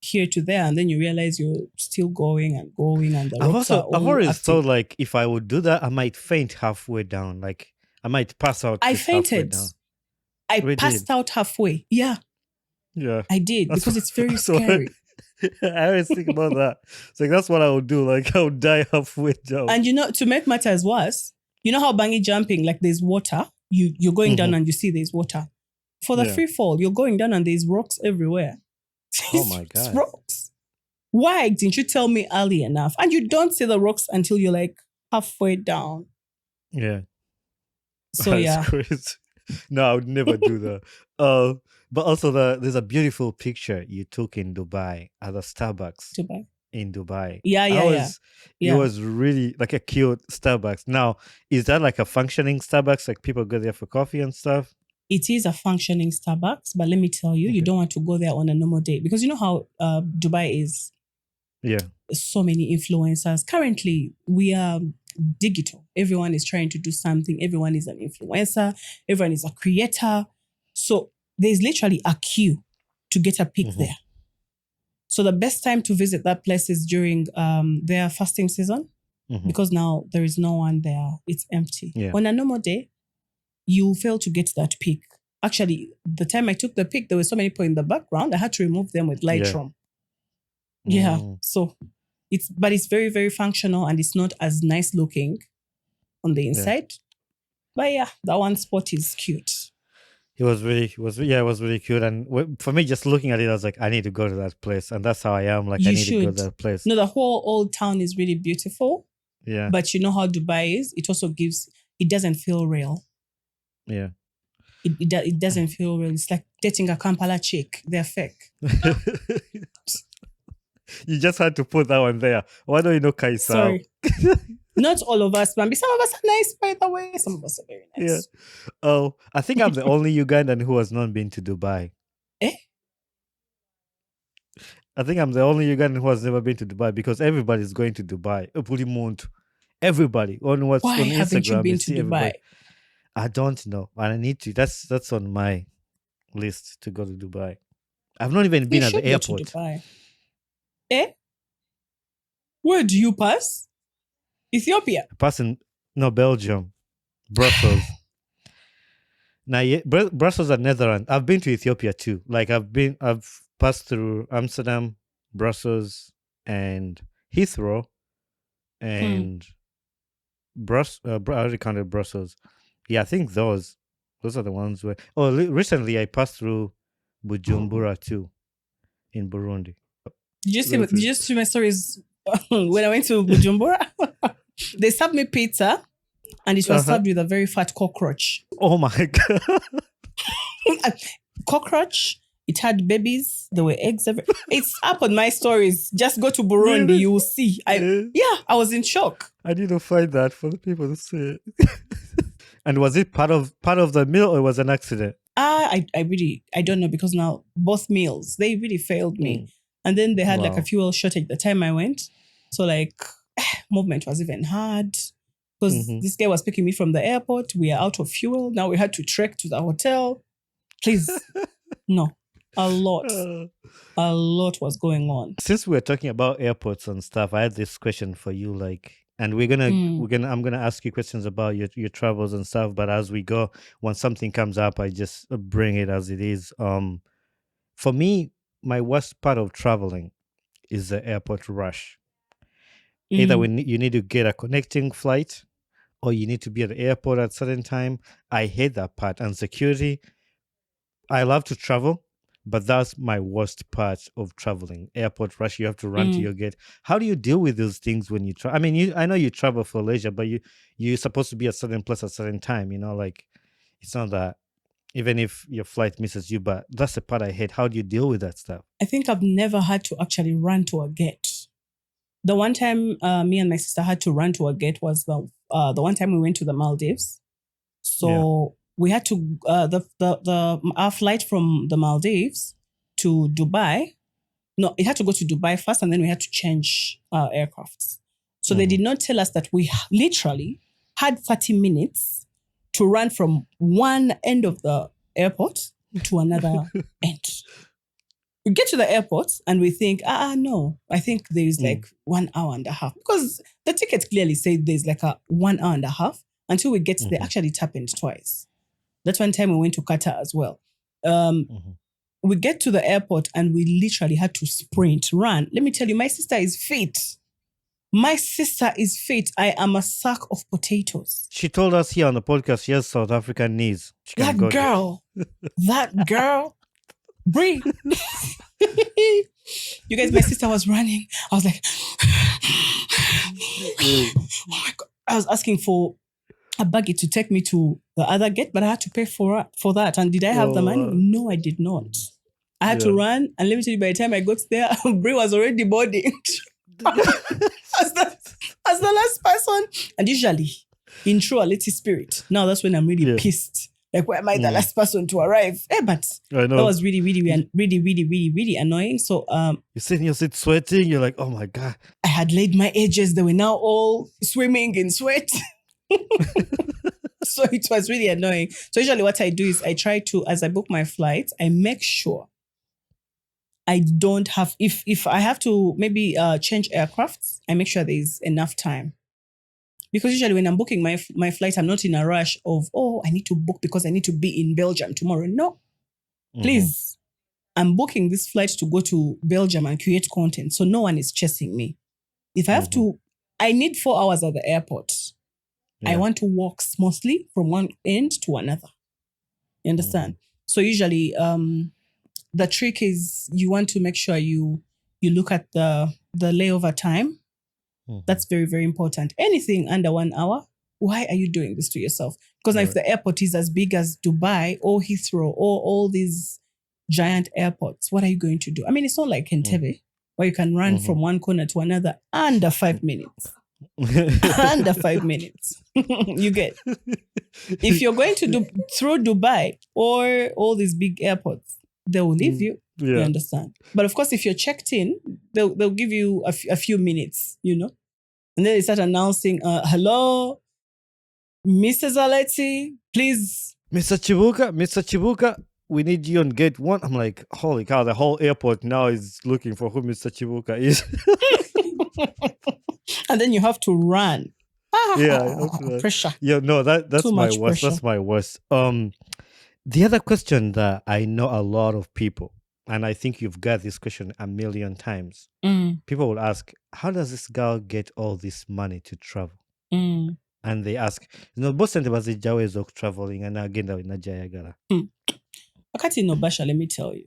here to there, and then you realize you're still going and the ropes are all I've always active. thought like if I would do that, I might faint halfway down. Like I might pass out. I fainted. I passed out halfway. Yeah. Yeah. I did because it's very scary. I always think about that. It's like that's what I would do. Like I would die halfway down. And to make matters worse, you know how bungee jumping, like there's water. You're going down and you see there's water. For the free fall, you're going down and there's rocks everywhere. Oh my God. Rocks. Why didn't you tell me early enough? And you don't see the rocks until you're like halfway down. Yeah. So that's crazy. No, I would never do that. But also there's a beautiful picture you took in Dubai at the Starbucks. In Dubai. Yeah. It was really like a cute Starbucks. Now, is that like a functioning Starbucks? Like people go there for coffee and stuff? It is a functioning Starbucks, but let me tell you, you don't want to go there on a normal day because you know how Dubai is. Yeah. So many influencers. Currently, we are digital. Everyone is trying to do something. Everyone is an influencer. Everyone is a creator. So there's literally a queue to get a pic there. So the best time to visit that place is during their fasting season because now there is no one there. It's empty. Yeah. On a normal day, you fail to get that pic. Actually, the time I took the pic, there were so many people in the background. I had to remove them with Lightroom. Yeah. So it's very, very functional and it's not as nice looking on the inside. But yeah, that one spot is cute. It was really cute. And for me, just looking at it, I was like, I need to go to that place. And that's how I am. Like, I need to go to that place. No, the whole old town is really beautiful. Yeah. But you know how Dubai is? It also it doesn't feel real. Yeah. It doesn't feel real. It's like dating a Kampala chick. They're fake. You just had to put that one there. Why don't you know Kaisa? Sorry. Not all of us, Bambi. Some of us are nice, by the way. Some of us are very nice. Yeah. Oh, I think I'm the only Ugandan who has not been to Dubai. Eh? I think I'm the only Ugandan who has never been to Dubai because everybody's going to Dubai. Everybody on what's Why on haven't you Instagram, you been to see everybody. Dubai? I don't know, and I need to. That's on my list to go to Dubai. I've not even You been at the should go to airport. Dubai. Eh? Where do you pass? Ethiopia. Passing, no, Belgium, Brussels. Now, yeah, Brussels and Netherlands. I've been to Ethiopia too. Like I've passed through Amsterdam, Brussels, and Heathrow, and I already counted Brussels. Yeah, I think those are the ones where. Oh, recently I passed through Bujumbura too, in Burundi. Did you see my stories when I went to Bujumbura? They served me pizza and it was served with a very fat cockroach. Oh my God. Cockroach, it had babies, there were eggs everywhere. It's up on my stories. Just go to Burundi, Really? you will see. I was in shock. I need to find that for the people to see it. And was it part of the meal or was it an accident? I don't know, because now both meals, they really failed me. And then they had like a fuel shortage the time I went. So like movement was even hard because this guy was picking me from the airport. We are out of fuel. Now we had to trek to the hotel. Please. No, a lot was going on. Since we're talking about airports and stuff, I had this question for you, like, and I'm gonna ask you questions about your travels and stuff. But as we go, when something comes up, I just bring it as it is. For me, my worst part of traveling is the airport rush. Either you need to get a connecting flight, or you need to be at the airport at a certain time. I hate that part. And security. I love to travel, but that's my worst part of traveling. Airport rush, you have to run to your gate. How do you deal with those things when you travel? I mean, I know you travel for leisure, but you're supposed to be at a certain place at a certain time, like it's not that even if your flight misses you, but that's the part I hate. How do you deal with that stuff? I think I've never had to actually run to a gate. The one time me and my sister had to run to a gate was the one time we went to the Maldives. So we had to our flight from the Maldives to Dubai. No, it had to go to Dubai first, and then we had to change our aircrafts. So they did not tell us that we literally had 30 minutes to run from one end of the airport to another end. We get to the airport and we think, no, I think there is like 1 hour and a half, because the tickets clearly say there's like a 1 hour and a half until we get there. Actually, it happened twice. That's one time we went to Qatar as well. We get to the airport and we literally had to sprint, run. Let me tell you, my sister is fit. I am a sack of potatoes. She told us here on the podcast she has South African knees. That girl, breathe. You guys, my sister was running. I was like, oh my God. I was asking for a buggy to take me to the other gate, but I had to pay for that. And did I have the money? No, I did not. I had to run. And let me tell you, by the time I got there, Brie was already boarding. as the last person. And usually, in true Aleti spirit, now that's when I'm really pissed. Like, why am I the last person to arrive? But I know. That was really, really, really, really, really, really, really annoying. So you sit in your seat sweating. You're like, oh my God. I had laid my edges. They were now all swimming in sweat. So it was really annoying. So usually what I do is I try to, as I book my flights, I make sure I don't have, if I have to maybe change aircrafts, I make sure there is enough time. Because usually when I'm booking my flight, I'm not in a rush of, I need to book because I need to be in Belgium tomorrow. No, please. I'm booking this flight to go to Belgium and create content. So no one is chasing me. If I have to, I need 4 hours at the airport. I want to walk smoothly from one end to another. You understand? So usually the trick is you want to make sure you look at the layover time. That's very, very important. Anything under 1 hour, why are you doing this to yourself? Because if the airport is as big as Dubai or Heathrow or all these giant airports, what are you going to do? I mean, it's not like Entebbe where you can run from one corner to another under 5 minutes. Under 5 minutes. You get. If you're going to do through Dubai or all these big airports, they will leave you. You understand? But of course, if you're checked in, they'll give you a few minutes, And then they start announcing, hello, Mrs. Aleti, please. Mr. Chibuka, we need you on gate 1. I'm like, holy cow, the whole airport now is looking for who Mr. Chibuka is. And then you have to run. Pressure. Yeah, no, that's Too my much worst. pressure. That's my worst. The other question that I know a lot of people, and I think you've got this question a million times. People will ask, how does this girl get all this money to travel? And they ask, both sente bazijjawo ez'okutraveling and agenda wenajayagala. Akati no Basha, let me tell you.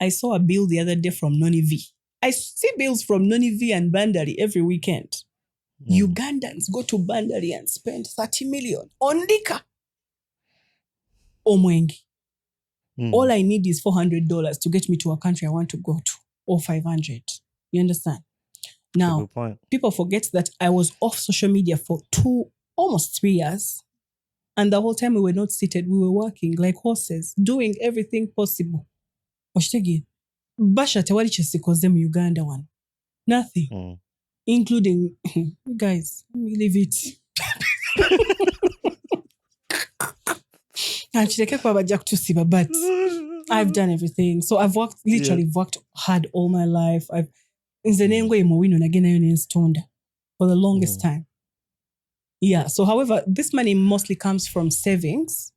I saw a bill the other day from Noni V. I see bills from Noni V and Bandari every weekend. Ugandans go to Bandari and spend 30 million on liquor. Omwengi. All I need is $400 to get me to a country I want to go to, or 500. You understand? Now, people forget that I was off social media for almost 3 years. And the whole time we were not seated, we were working like horses, doing everything possible. Oshtegi, Basha tewali kyesikoze mu Uganda one. Nothing. Including, guys, let me leave it. But I've done everything. So I've worked hard all my life. For the longest time. Yeah. So however, this money mostly comes from savings.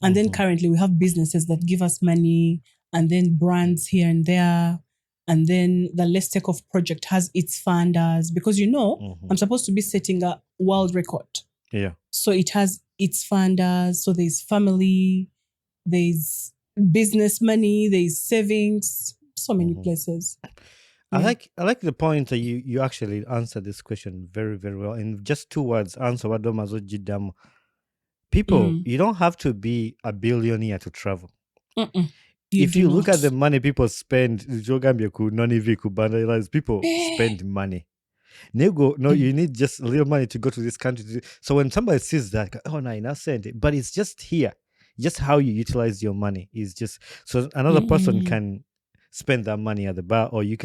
And then currently we have businesses that give us money, and then brands here and there. And then the Let's Take Off project has its funders, because I'm supposed to be setting a world record. Yeah. So it has its funders. So there's family, there's business money, there's savings, so many places. I like the point that you actually answered this question very, very well. In just 2 words, answer what Domazo Jidam. People, you don't have to be a billionaire to travel. If you look at the money people spend, people spend money. You need just a little money to go to this country. So when somebody sees that, oh no, I send it. But it's just here. Just how you utilize your money is just so another person can spend that money at the bar, or you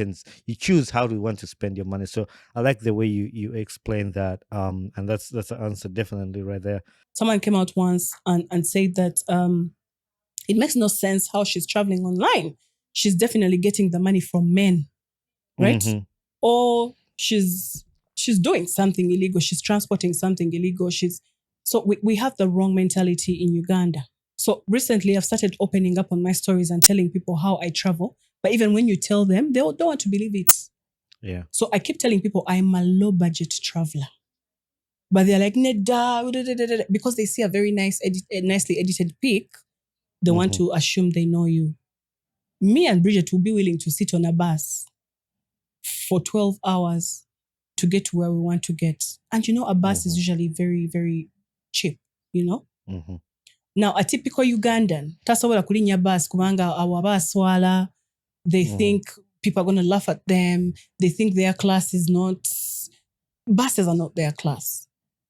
choose how you want to spend your money. So I like the way you explain that. And that's the answer definitely right there. Someone came out once and said that it makes no sense how she's traveling online. She's definitely getting the money from men, right? Or she's doing something illegal. She's transporting something illegal. So we have the wrong mentality in Uganda. So recently I've started opening up on my stories and telling people how I travel. But even when you tell them, they don't want to believe it. Yeah. So I keep telling people I'm a low budget traveler. But they're like, Neda, because they see a very nicely edited pic, they want to assume they know you. Me and Bridget will be willing to sit on a bus for 12 hours to get to where we want to get. And a bus is usually very, very cheap, Now, a typical Ugandan, tasobola kulinya bus kubanga awabaswala, they think people are going to laugh at them. They think their class is not, buses are not their class.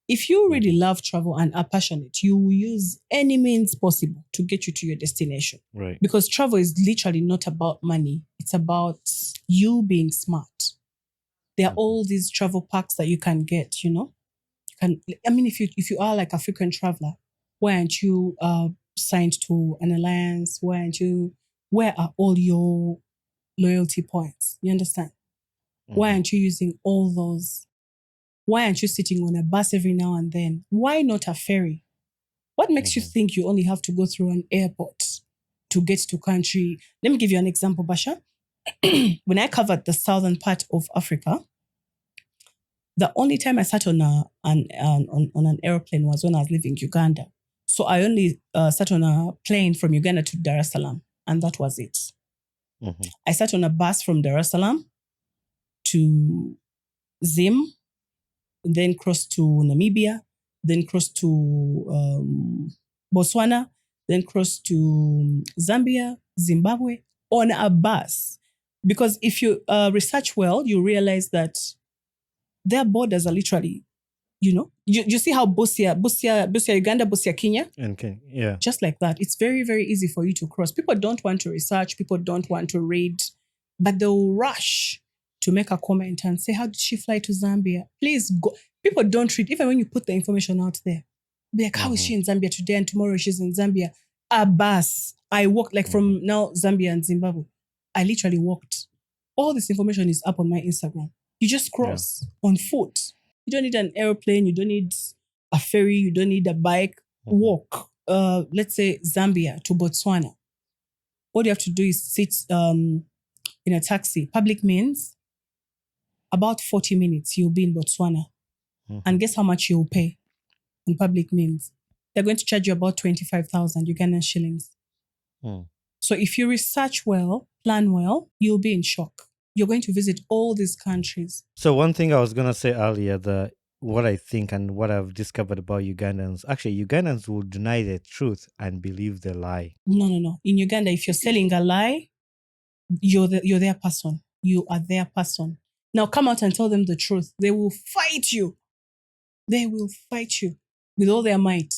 If you really love travel and are passionate, you will use any means possible to get you to your destination. Right. Because travel is literally not about money. It's about you being smart. There are all these travel packs that you can get, if you are like a frequent traveler, why aren't you signed to an alliance? Where are all your loyalty points? You understand? Why aren't you using all those? Why aren't you sitting on a bus every now and then? Why not a ferry? What makes you think you only have to go through an airport to get to country? Let me give you an example, Basha. When I covered the southern part of Africa, the only time I sat on an airplane was when I was leaving Uganda. So I only sat on a plane from Uganda to Dar es Salaam, and that was it. I sat on a bus from Dar es Salaam to Zim, then crossed to Namibia, then crossed to Botswana, then crossed to Zambia, Zimbabwe, on a bus. Because if you research well, you realize that their borders are literally, you see how Busia, Uganda, Busia, Kenya? Okay, yeah. Just like that. It's very, very easy for you to cross. People don't want to research. People don't want to read, but they'll rush to make a comment and say, how did she fly to Zambia? Please go. People don't read, even when you put the information out there. Be like, how is she in Zambia today and tomorrow she's in Zambia? A bus. I walked like from now Zambia and Zimbabwe. I literally walked. All this information is up on my Instagram. You just cross on foot. You don't need an airplane. You don't need a ferry. You don't need a bike. Walk. Let's say Zambia to Botswana. All you have to do is sit in a taxi. Public means about 40 minutes you'll be in Botswana. And guess how much you'll pay in public means? They're going to charge you about 25,000 Ugandan shillings. So if you research well, plan well, you'll be in shock. You're going to visit all these countries. So one thing I was going to say earlier, what I think and what I've discovered about Ugandans, actually Ugandans will deny the truth and believe the lie. No. In Uganda, if you're selling a lie, you're their person. You are their person. Now come out and tell them the truth. They will fight you. They will fight you with all their might.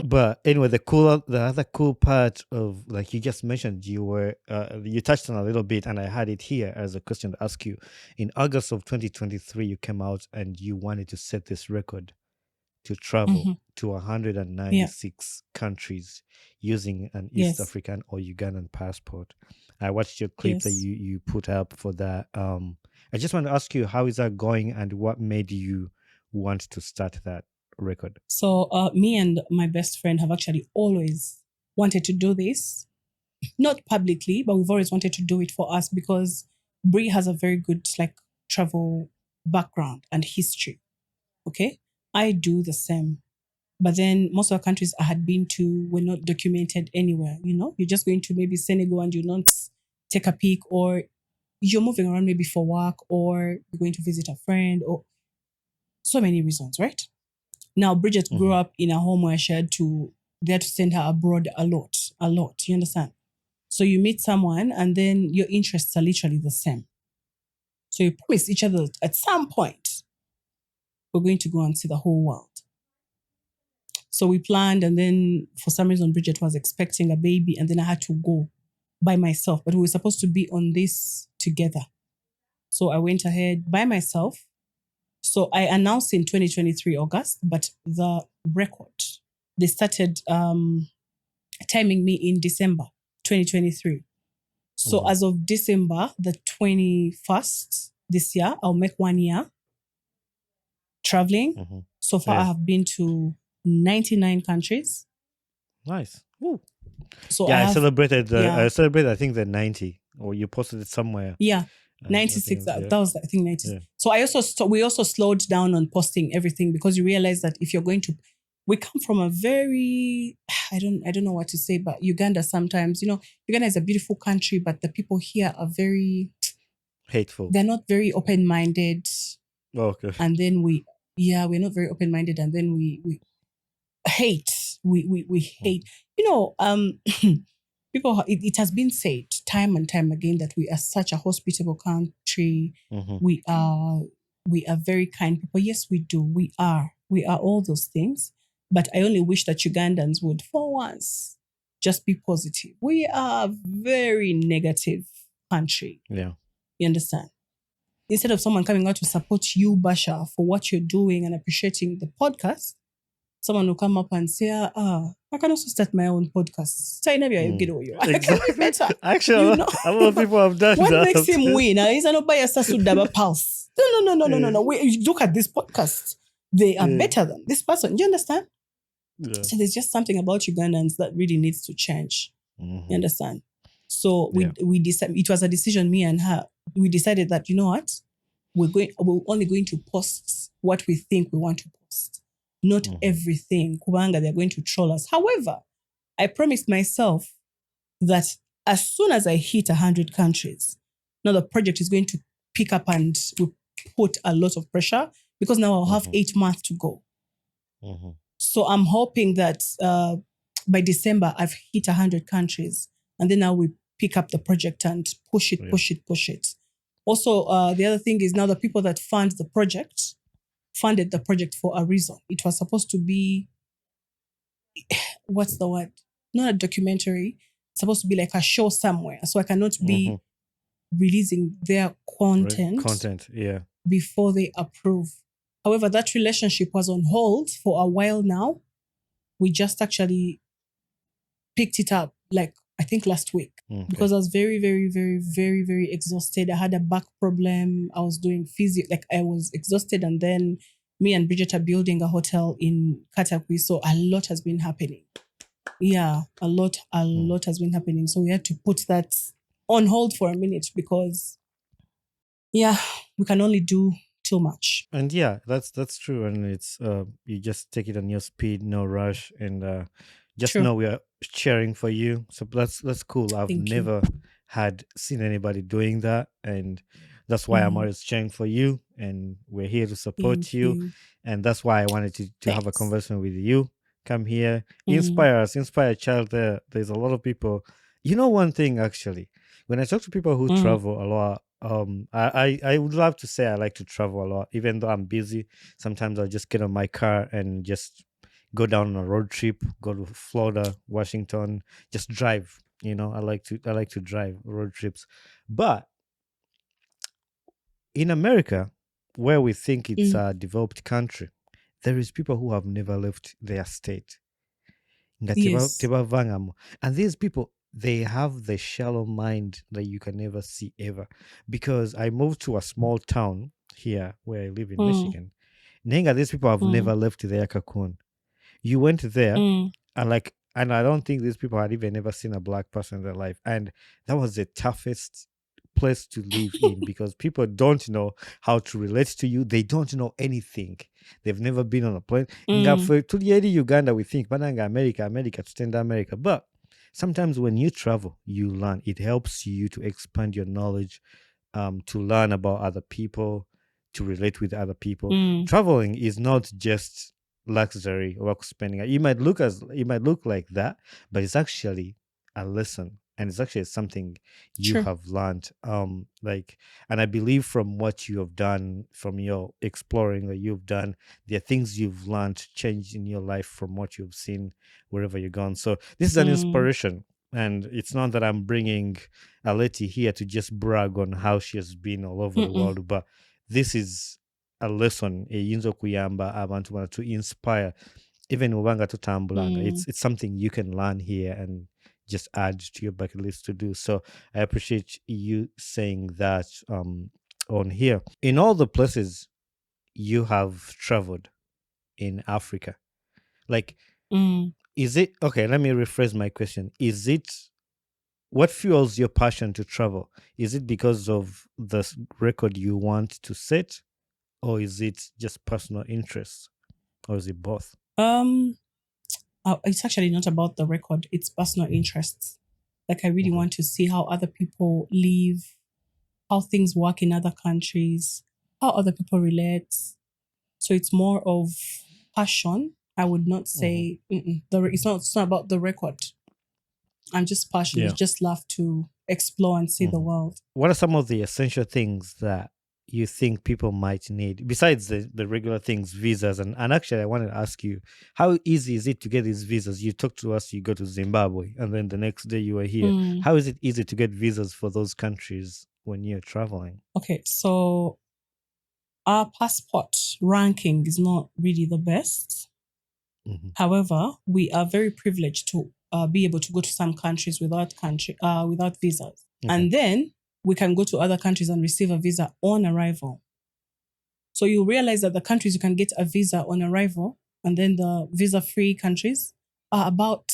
But anyway, the other cool part of, like you just mentioned, you touched on a little bit, and I had it here as a question to ask you. In August of 2023, you came out and you wanted to set this record to travel to 196 countries using an East African or Ugandan passport. I watched your clip that you put up for that. I just want to ask you, how is that going, and what made you want to start that record? So me and my best friend have actually always wanted to do this, not publicly, but we've always wanted to do it for us because Brie has a very good travel background and history. Okay, I do the same, but then most of the countries I had been to were not documented anywhere. You're just going to maybe Senegal and you not take a peek, or you're moving around maybe for work, or you're going to visit a friend, or so many reasons, right? Now, Bridget grew up in a home where they had to send her abroad a lot. You understand? So you meet someone and then your interests are literally the same. So you promise each other at some point, we're going to go and see the whole world. So we planned, and then for some reason, Bridget was expecting a baby, and then I had to go by myself. But we were supposed to be on this together. So I went ahead by myself. So I announced in 2023 August, but the record, they started timing me in December 2023. So as of December the 21st this year, I'll make 1 year traveling. So far, I have been to 99 countries. Nice. Woo. So I celebrated. I celebrated. I think the 90, or you posted it somewhere. Yeah. 96. That was, I think, 90. Yeah. So we also slowed down on posting everything, because you realize that if you're going to, we come from a very, I don't know what to say, but Uganda sometimes, Uganda is a beautiful country, but the people here are very hateful. They're not very open-minded. Oh, okay. And then we're not very open-minded, and then we hate. We hate. People, it has been said time and time again that we are such a hospitable country. We are very kind people. Yes, we do. We are all those things. But I only wish that Ugandans would, for once, just be positive. We are a very negative country. Yeah. You understand? Instead of someone coming out to support you, Basha, for what you're doing and appreciating the podcast, someone will come up and say, I can also start my own podcast. Exactly. Actually, a lot of people have done what that. What makes him win? He's not by a pulse. No. Look at this podcast. They are better than this person. Do you understand? Yeah. So there's just something about Ugandans that really needs to change. You understand? So we decided, it was a decision, me and her. We decided that, you know what? We're only going to post what we think we want to post. Not everything. Kubanga, they're going to troll us. However, I promised myself that as soon as I hit 100 countries, now the project is going to pick up and we put a lot of pressure, because now I'll have 8 months to go. So I'm hoping that by December, I've hit 100 countries, and then now we pick up the project and push it. Also, the other thing is, now the people that funded the project for a reason. It was supposed to be, what's the word? Not a documentary. It's supposed to be like a show somewhere. So I cannot be releasing their Content, yeah. before they approve. However, that relationship was on hold for a while now. We just actually picked it up, like, I think last week, Okay. because I was very, very, very, very, very exhausted. I had a back problem. I was doing physio, like I was exhausted. And then me and Bridget are building a hotel in Katakwi. So a lot has been happening. Yeah, a lot has been happening. So we had to put that on hold for a minute because, yeah, we can only do too much. And yeah, that's true. And it's you just take it on your speed, no rush, and just True. know we are cheering for you. So that's cool. I've Thank you. never had seen anybody doing that, and that's why I'm always cheering for you. And we're here to support Thank you. you. And that's why I wanted to have a Thanks. conversation with you. Come here, inspire us, inspire a child. There's a lot of people. You know, one thing actually, when I talk to people who travel a lot, I would love to say I like to travel a lot, even though I'm busy. Sometimes I'll just get on my car and just go down on a road trip, go to Florida, Washington, just drive. You know, I like to drive road trips. But in America, where we think it's a developed country, there is people who have never left their state. Nga Yes. tebavangamo. And these people, they have the shallow mind that you can never see ever. Because I moved to a small town here where I live in Michigan. Nenga, these people have never left their cocoon. You went there and I don't think these people had even ever seen a black person in their life. And that was the toughest place to live in because people don't know how to relate to you. They don't know anything. They've never been on a plane. To Uganda, we think, Bananga America, to stand America. But sometimes when you travel, you learn. It helps you to expand your knowledge, to learn about other people, to relate with other people. Traveling is not just luxury or spending. It might look like that, but it's actually a lesson, and it's actually something you Sure. have learned. And I believe from what you have done, from your exploring that you've done, there are things you've learned, changed in your life from what you've seen wherever you've gone. So this is an inspiration. And it's not that I'm bringing Aleti here to just brag on how she has been all over the world, but this is a lesson eyinza okuyamba abantu bano to inspire even ubanga tutambulanga. It's something you can learn here and just add to your bucket list to do. So I appreciate you saying that on here. In all the places you have traveled in Africa, like is it okay, let me rephrase my question. Is it what fuels your passion to travel? Is it because of the record you want to set? Or is it just personal interest? Or is it both? It's actually not about the record. It's personal interests. Like I really want to see how other people live, how things work in other countries, how other people relate. So it's more of passion. I would not say it's not about the record. I'm just passionate. Yeah. Just love to explore and see the world. What are some of the essential things that you think people might need besides the regular things, visas? And actually I wanted to ask you, how easy is it to get these visas? You talk to us, you go to Zimbabwe, and then the next day you are here. How is it easy to get visas for those countries when you're traveling? Okay, so our passport ranking is not really the best. However, we are very privileged to be able to go to some countries without visas. And then we can go to other countries and receive a visa on arrival. So you'll realize that the countries you can get a visa on arrival, and then the visa-free countries are about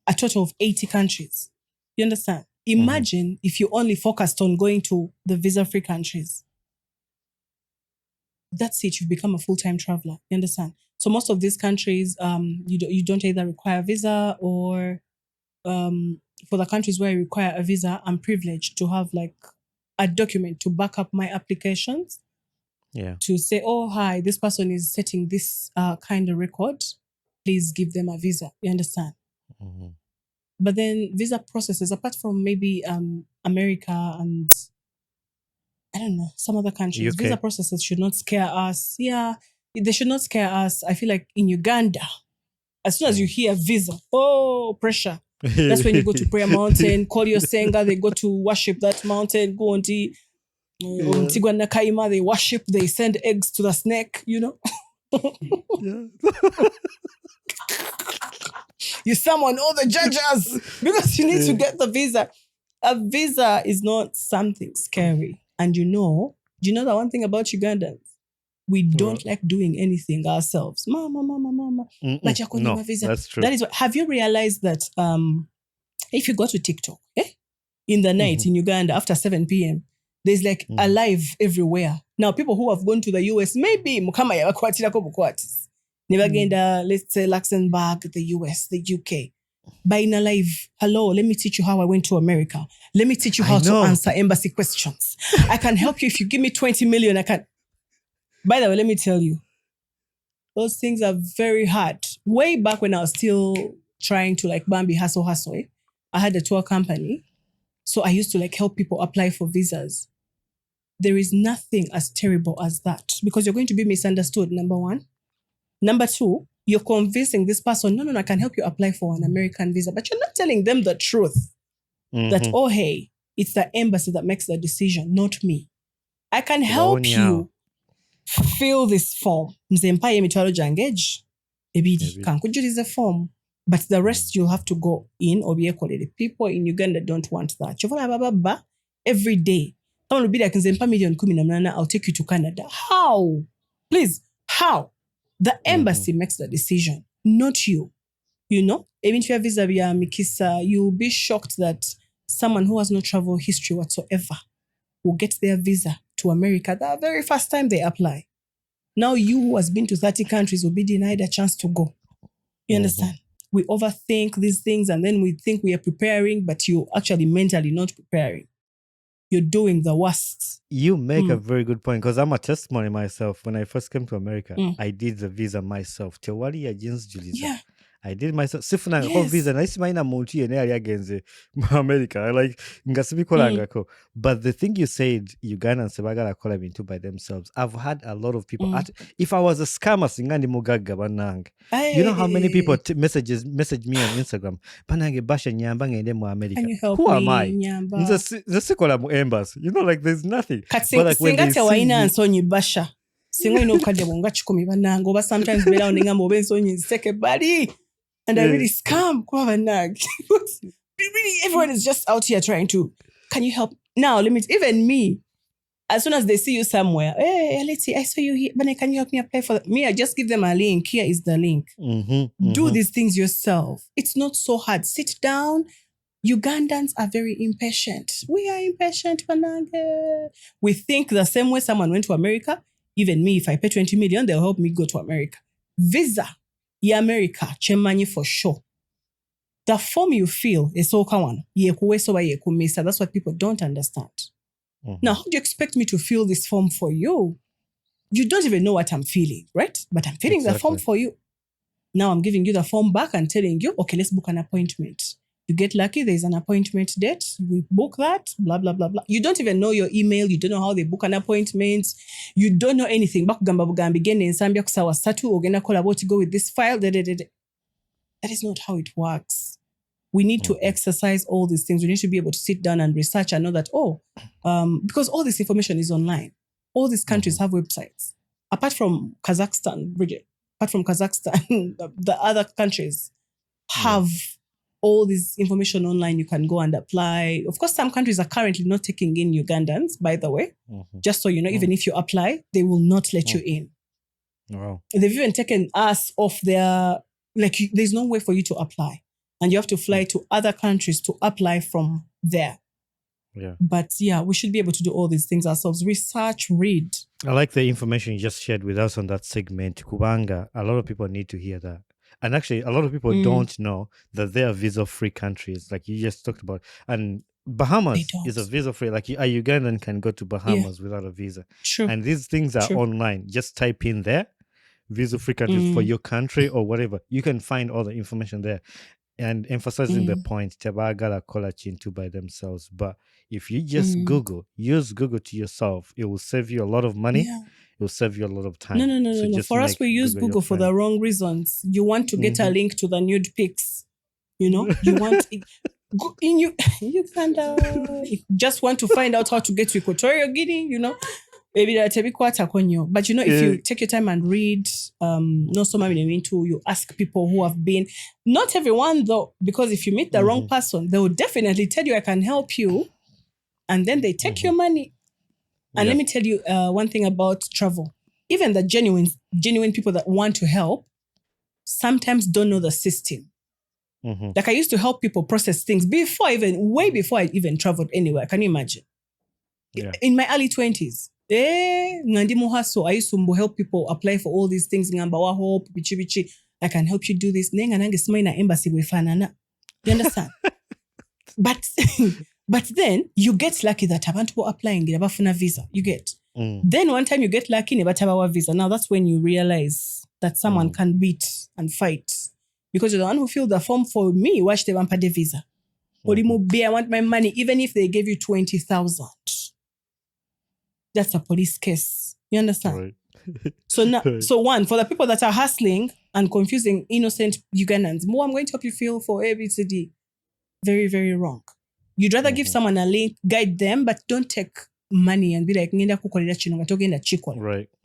a total of 80 countries. You understand? Imagine if you only focused on going to the visa-free countries. That's it. You've become a full-time traveler. You understand? So most of these countries, you don't either require a visa or for the countries where I require a visa, I'm privileged to have like a document to back up my applications. Yeah. To say, oh, hi, this person is setting this kind of record. Please give them a visa. You understand? But then visa processes, apart from maybe America and I don't know, some other countries, UK. visa processes should not scare us. Yeah, they should not scare us. I feel like in Uganda, as soon as you hear visa, oh, pressure. That's when you go to prayer mountain, call your singer, they go to worship that mountain, go on the Tigwa Nakaima, they worship, they send eggs to the snake, you know. You summon all the judges because you need to get the visa. A visa is not something scary. And you know the one thing about Ugandans? We don't like doing anything ourselves. Mama. No, visa. that's true. That is what. Have you realized that if you go to TikTok, in the night in Uganda after 7 p.m., there's like a live everywhere. Now, people who have gone to the US, maybe mukama yabakwatirako bukwatis. Never genda, let's say Luxembourg, the US, the UK. By in a live, hello, let me teach you how I went to America. Let me teach you how to answer embassy questions. I can help you if you give me 20 million. I can. By the way, let me tell you, those things are very hard. Way back when I was still trying to like Bambi hustle, I had a tour company. So I used to like help people apply for visas. There is nothing as terrible as that because you're going to be misunderstood, number one. Number two, you're convincing this person, no, I can help you apply for an American visa. But you're not telling them the truth. That, oh, hey, it's the embassy that makes the decision, not me. I can help you fill this form. Mze mpaye emitwalo jangeji. Ebidi, kankujirize form. But the rest you'll have to go in or be equally. People in Uganda don't want that. Chovola every day. I'll take you to Canada. How? Please, how? The embassy makes the decision, not you. You know? Even if you have visa via Mikisa, you'll be shocked that someone who has no travel history whatsoever will get their visa to America the very first time they apply. Now you who has been to 30 countries will be denied a chance to go. You understand? We overthink these things and then we think we are preparing, but you're actually mentally not preparing. You're doing the worst. You make a very good point because I'm a testimony myself. When I first came to America, I did the visa myself. Yeah. I did myself. Sifuna whole visa. Naisi maina multi ene ali agenze America. Like ngasibikolangako. But the thing you said, Ugandans sebagala kola bintu by themselves. I've had a lot of people. If I was a scammer, singandi mugaga banang. You know how many people message me on Instagram? Banange basha nyamba ngende mu America. Who am I? Nzasikola mu embassy. You know, like there's nothing. But like when they see you, basha. Singo ino kade bonga chikumi banango. But sometimes bela oninga mobe nsonyi seke body. And I really scam. Really, everyone is just out here trying to, can you help? Now, even me, as soon as they see you somewhere, hey, Aleti, I saw you here, but can you help me apply for that? Me, I just give them a link. Here is the link. Do these things yourself. It's not so hard. Sit down. Ugandans are very impatient. We are impatient, banange. We think the same way someone went to America. Even me, if I pay 20 million, they'll help me go to America. Visa. America, chemanyi for sure. The form you feel is so kawan. That's what people don't understand. Now, how do you expect me to fill this form for you? You don't even know what I'm feeling, right? But I'm filling the form for you. Now I'm giving you the form back and telling you, okay, let's book an appointment. You get lucky, there's an appointment date. We book that, blah, blah, blah, blah. You don't even know your email. You don't know how they book an appointment. You don't know anything. Go with this file. That is not how it works. We need to exercise all these things. We need to be able to sit down and research and know that, because all this information is online. All these countries have websites. Apart from Kazakhstan, Bridget, the other countries have all this information online. You can go and apply. Of course, some countries are currently not taking in Ugandans, by the way. Just so you know, even if you apply, they will not let you in. Wow. They've even taken us off their, there's no way for you to apply. And you have to fly to other countries to apply from there. Yeah. But yeah, we should be able to do all these things ourselves. Research, read. I like the information you just shared with us on that segment. Kubanga, a lot of people need to hear that. And actually, a lot of people don't know that they are visa-free countries, like you just talked about. And Bahamas is a visa-free. Like a Ugandan can go to Bahamas without a visa. True. And these things are online. Just type in there, visa-free countries for your country or whatever. You can find all the information there. And emphasizing the point, Tabagala kola chintu by themselves. But if you just use Google to yourself, it will save you a lot of money. Yeah. It will save you a lot of time. No. For us, we use Google for the wrong reasons. You want to get a link to the nude pics. You know, you want go in Uganda. You just want to find out how to get to Equatorial Guinea. You know, maybe that's a bit quite a conyo. But you know, if you take your time and read, no so much into you ask people who have been. Not everyone though, because if you meet the wrong person, they will definitely tell you I can help you, and then they take your money. And let me tell you one thing about travel. Even the genuine people that want to help sometimes don't know the system. Like I used to help people process things way before I even traveled anywhere. Can you imagine? Yeah. In my early 20s, I used to help people apply for all these things. I can help you do this. Embassy. You understand? But then you get lucky that abantu applying a visa. You get. Then one time you get lucky a visa. Now that's when you realize that someone can beat and fight. Because you're the one who filled the form for me. Watch the Wampade visa. I want my money, even if they gave you 20,000. That's a police case. You understand? Right. So now, so one, for the people that are hustling and confusing innocent Ugandans, I'm going to help you feel for ABCD. Very, very wrong. You'd rather give someone a link, guide them, but don't take money and be like, right.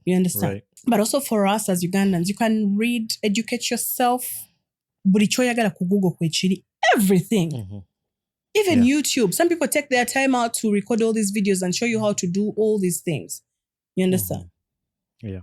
You understand? Right. But also for us as Ugandans, you can read, educate yourself. Everything. Even YouTube. Some people take their time out to record all these videos and show you how to do all these things. You understand? Yeah.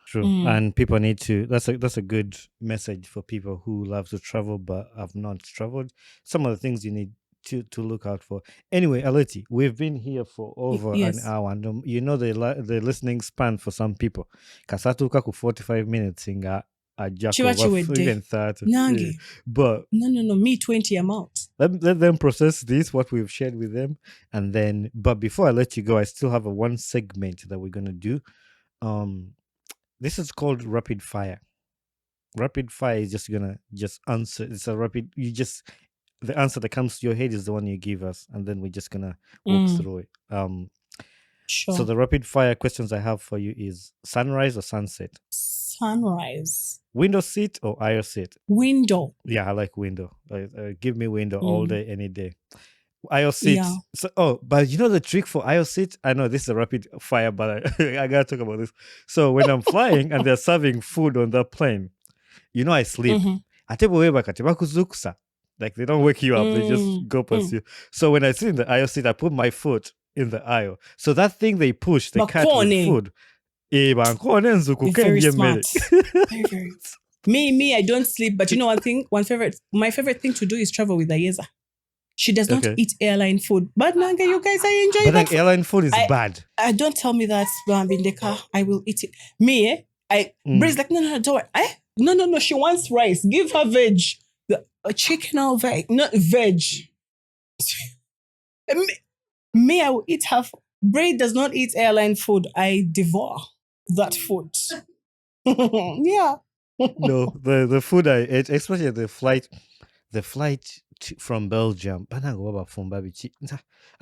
True. And people need to, that's a good message for people who love to travel but have not traveled. Some of the things you need to look out for. Anyway, Aleti, we've been here for over an hour, and you know the listening span for some people. Kasatuka ku 45 minutes inga even 30. Nangi. But no, me 20 amount. Let them process this, what we've shared with them, and then. But before I let you go, I still have one segment that we're gonna do. This is called rapid fire. Rapid fire is just gonna answer. It's a rapid. The answer that comes to your head is the one you give us, and then we're just gonna walk through it. Sure. So the rapid fire questions I have for you is sunrise or sunset? Sunrise. Window seat or aisle seat? Window. Yeah, I like window. Give me window all day, any day. Aisle seat. Yeah. So, but you know the trick for aisle seat? I know this is a rapid fire, but I gotta talk about this. So when I'm flying and they're serving food on the plane, you know I sleep. Like they don't wake you up, they just go past you. So when I sit in the aisle seat, I put my foot in the aisle. So that thing they push, the cat with food. Very smart. Very. Me, I don't sleep. But you know one thing? My favorite thing to do is travel with Ayeza. She does not eat airline food. But Nanga, you guys, I enjoy that. But airline food is bad. Don't tell me that when I'm in the car, I will eat it. Me, Bree's like, no, don't worry. No, she wants rice. Give her veg. Chicken or veg. Not veg. Me, I will eat half. Bray does not eat airline food. I devour that food. Yeah. No, the food I ate, especially the flight from Belgium. At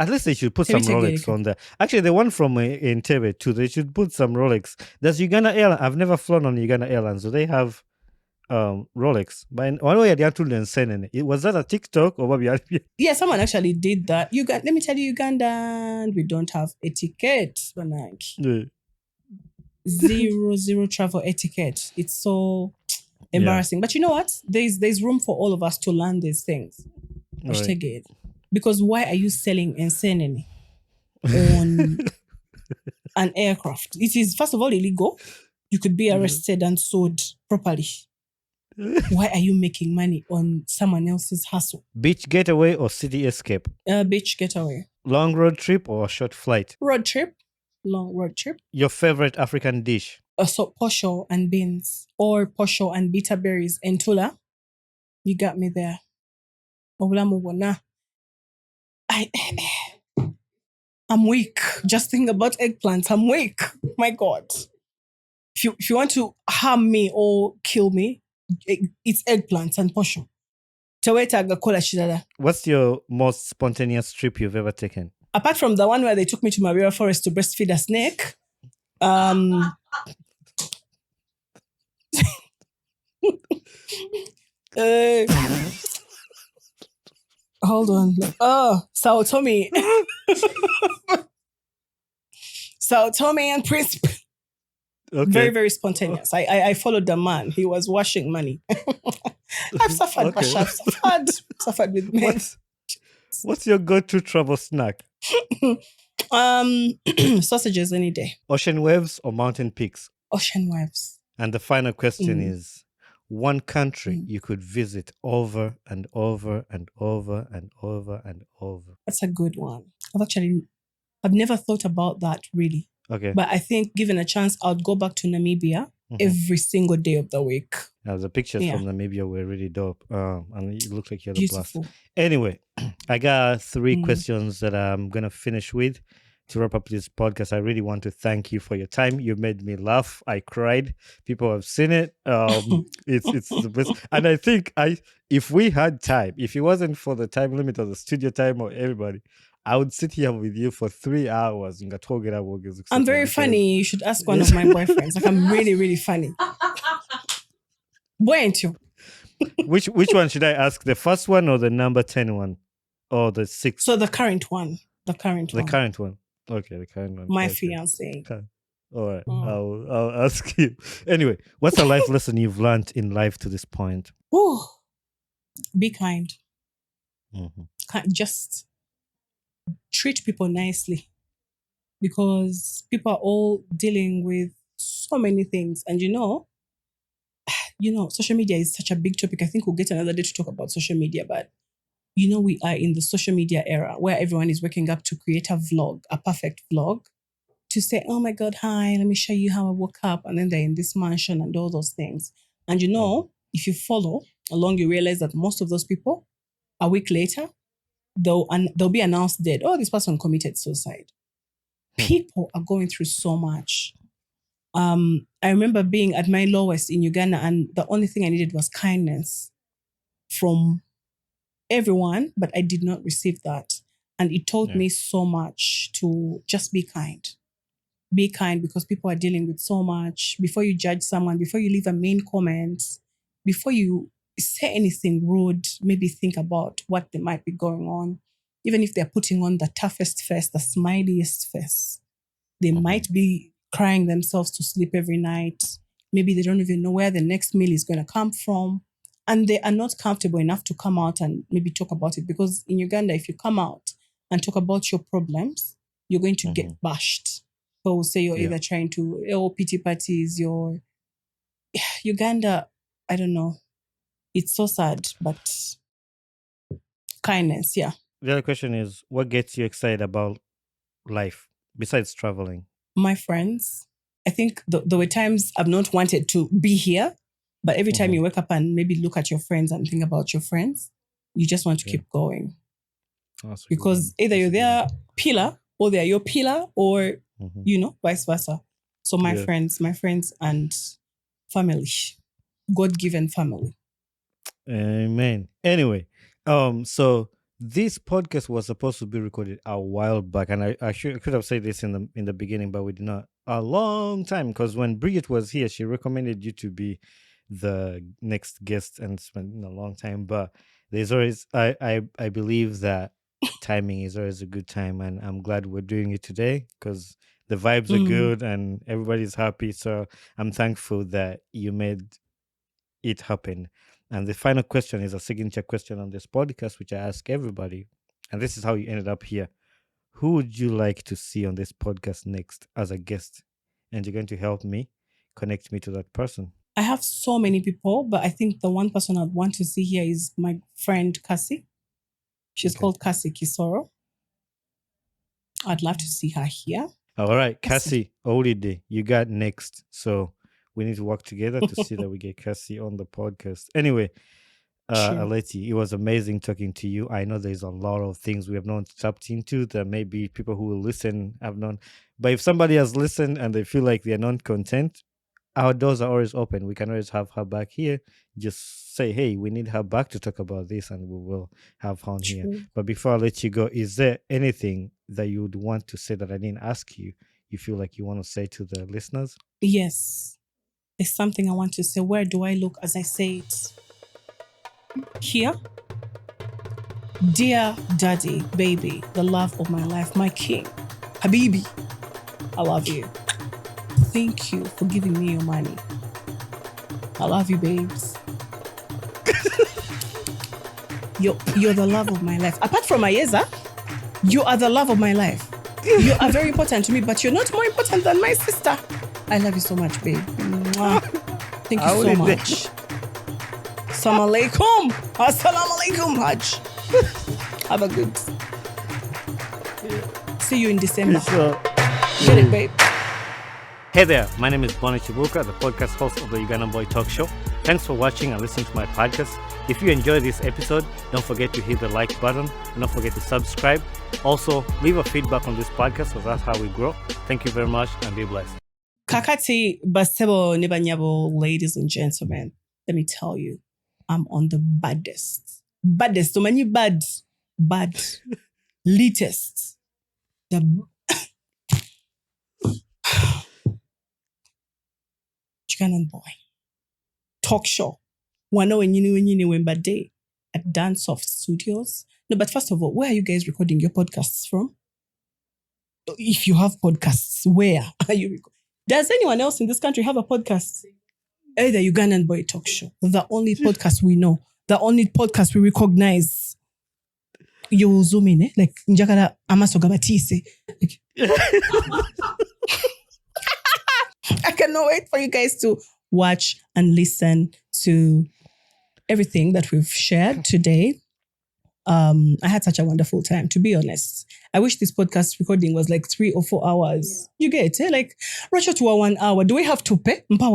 least they should put some Rolex on there. Actually, the one from Entebbe too, they should put some Rolex. Does Uganda Airlines? I've never flown on Uganda Airlines. Do they have Rolex? But one way was that a TikTok or what? Yeah, someone actually did that. Let me tell you, Ugandan, we don't have etiquette. Zero travel etiquette. It's so embarrassing. Yeah. But you know what? There's room for all of us to learn these things. Right. Because why are you selling insanity on an aircraft? It is, first of all, illegal. You could be arrested and sued properly. Why are you making money on someone else's hustle? Beach getaway or city escape? Beach getaway. Long road trip or short flight? Road trip. Long road trip. Your favorite African dish? So posho and beans, or posho and bitter berries and tula. You got me there. I'm weak. Just think about eggplants. I'm weak. My God. If you want to harm me or kill me, it's eggplants and posho. What's your most spontaneous trip you've ever taken? Apart from the one where they took me to Maria Forest to breastfeed a snake, Hold on. Oh, Sao Tome. Sao Tome and Principe. Okay. Very, very spontaneous. I followed the man. He was washing money. I've suffered, Okay. Pasha. I've suffered with men. What's your go-to travel snack? Sausages any day. Ocean waves or mountain peaks? Ocean waves. And the final question is, one country Mm. you could visit over and over and over and over and over. That's a good one. I've never thought about that really. Okay. But I think given a chance, I'd go back to Namibia every single day of the week. The pictures Yeah. from Namibia were really dope. And it looked like you had a blast. Beautiful. Anyway, I got 3 questions that I'm going to finish with to wrap up this podcast. I really want to thank you for your time. You made me laugh. I cried. People have seen it. It's the best. And I think if we had time, if it wasn't for the time limit of the studio time or everybody, I would sit here with you for 3 hours. I'm very funny. You should ask one of my boyfriends. Like, I'm really, really funny. Boy, ain't you? Which one should I ask? The first one or the number 10 one? Or the 6th? So the current one. The current one. Okay, the current one. My Okay. fiance. Okay. All right. I'll ask you. Anyway, what's a life lesson you've learned in life to this point? Ooh. Be kind. Mm-hmm. Just treat people nicely, because people are all dealing with so many things. And social media is such a big topic. I think we'll get another day to talk about social media, but we are in the social media era where everyone is waking up to create a vlog, a perfect vlog, to say, oh my God, hi, let me show you how I woke up. And then they're in this mansion and all those things. And if you follow along, you realize that most of those people, a week later, they'll be announced dead. Oh, this person committed suicide. People are going through so much. I remember being at my lowest in Uganda, and the only thing I needed was kindness from everyone, but I did not receive that. And it taught me so much to just be kind. Be kind, because people are dealing with so much. Before you judge someone, before you leave a mean comment, before you say anything rude, maybe think about what they might be going on. Even if they're putting on the toughest face, the smiliest face, they might be crying themselves to sleep every night. Maybe they don't even know where the next meal is going to come from. And they are not comfortable enough to come out and maybe talk about it. Because in Uganda, if you come out and talk about your problems, you're going to get bashed. People will say you're either trying to, pity parties, Uganda, I don't know. It's so sad, but kindness, yeah. The other question is, what gets you excited about life besides traveling? My friends. I think there were times I've not wanted to be here, but every time you wake up and maybe look at your friends and think about your friends, you just want to keep going. Because either you're their pillar or they're your pillar, or, vice versa. So my friends and family, God-given family. Amen. Anyway, so this podcast was supposed to be recorded a while back, and I could have said this in the beginning, but we did not. A long time, because when Bridget was here, she recommended you to be the next guest, and it's been a long time. But there's always I believe that timing is always a good time, and I'm glad we're doing it today because the vibes are good and everybody's happy. So I'm thankful that you made it happen. And the final question is a signature question on this podcast, which I ask everybody, and this is how you ended up here. Who would you like to see on this podcast next as a guest? And you're going to help me connect me to that person. I have so many people, but I think the one person I'd want to see here is my friend Cassie. She's called Cassie Kisoro. I'd love to see her here. All right, Cassie, Olide, you got next. So we need to work together to see that we get Cassie on the podcast. Anyway, Aleti, it was amazing talking to you. I know there's a lot of things we have not tapped into that maybe people who will listen have not. But if somebody has listened and they feel like they're not content, our doors are always open. We can always have her back here. Just say, hey, we need her back to talk about this, and we will have her on here. But before I let you go, is there anything that you would want to say that I didn't ask you? You feel like you want to say to the listeners? Yes. There's something I want to say. Where do I look as I say it? here. Dear daddy, baby, the love of my life, my king, Habibi, I love you. Thank you for giving me your money. I love you, babes. You're the love of my life. Apart from Ayeza, you are the love of my life. You are very important to me, but you're not more important than my sister. I love you so much, babe. Mwah. Thank you so much. Assalamu alaikum. Assalamu alaikum, Hajj. Have a good. See you in December. Get it, babe. Hey there, my name is Bonnie Chibuka, the podcast host of the Ugandan Boy Talk Show. Thanks for watching and listening to my podcast. If you enjoyed this episode, don't forget to hit the like button and don't forget to subscribe. Also, leave a feedback on this podcast because that's how we grow. Thank you very much and be blessed. Kakati Basebo Nebanyabo, ladies and gentlemen, let me tell you, I'm on the baddest. So many bad, latest. The Ugandan Boy Talk Show. Wano when day at Dance Soft Studios. No, but first of all, where are you guys recording your podcasts from? If you have podcasts, where are you recording? Does anyone else in this country have a podcast? The Ugandan Boy Talk Show. The only podcast we know. The only podcast we recognize. You will zoom in, eh? Like Njakara Amasogabatise. Like, I cannot wait for you guys to watch and listen to everything that we've shared today. I had such a wonderful time, to be honest. I wish this podcast recording was like 3 or 4 hours. You get it? Like, rush to 1 hour. Do we have to pay? Do we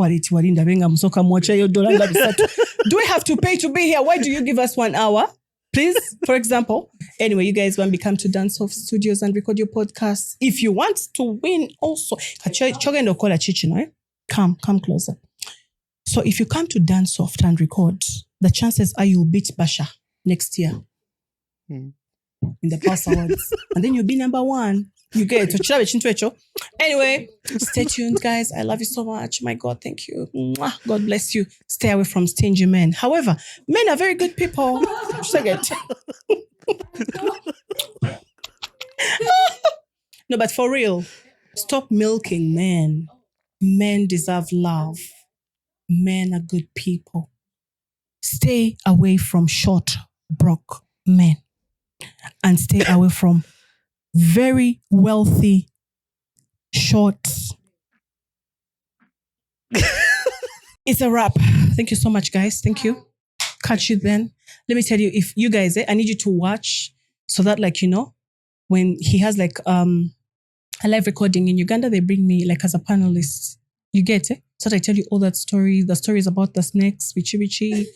have to pay to be here? Why do you give us 1 hour? Please, for example. Anyway, you guys want to come to Dance Soft Studios and record your podcasts. If you want to win also, come closer. So if you come to Dance Soft and record, the chances are you'll beat Basha next year. In the Pulse Awards. And then you'll be number 1. You get it. Anyway, stay tuned, guys. I love you so much. My God, thank you. Mwah. God bless you. Stay away from stingy men. However, men are very good people. No, but for real, stop milking men. Men deserve love. Men are good people. Stay away from short, broke men. And stay away from very wealthy, short. It's a wrap. Thank you so much, guys. Thank you. Catch you then. Let me tell you, if you guys, I need you to watch so that, like, you know, when he has like a live recording in Uganda, they bring me like as a panelist. You get it? So that I tell you all that story, the stories about the snakes, Bichi,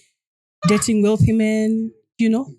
dating wealthy men, you know,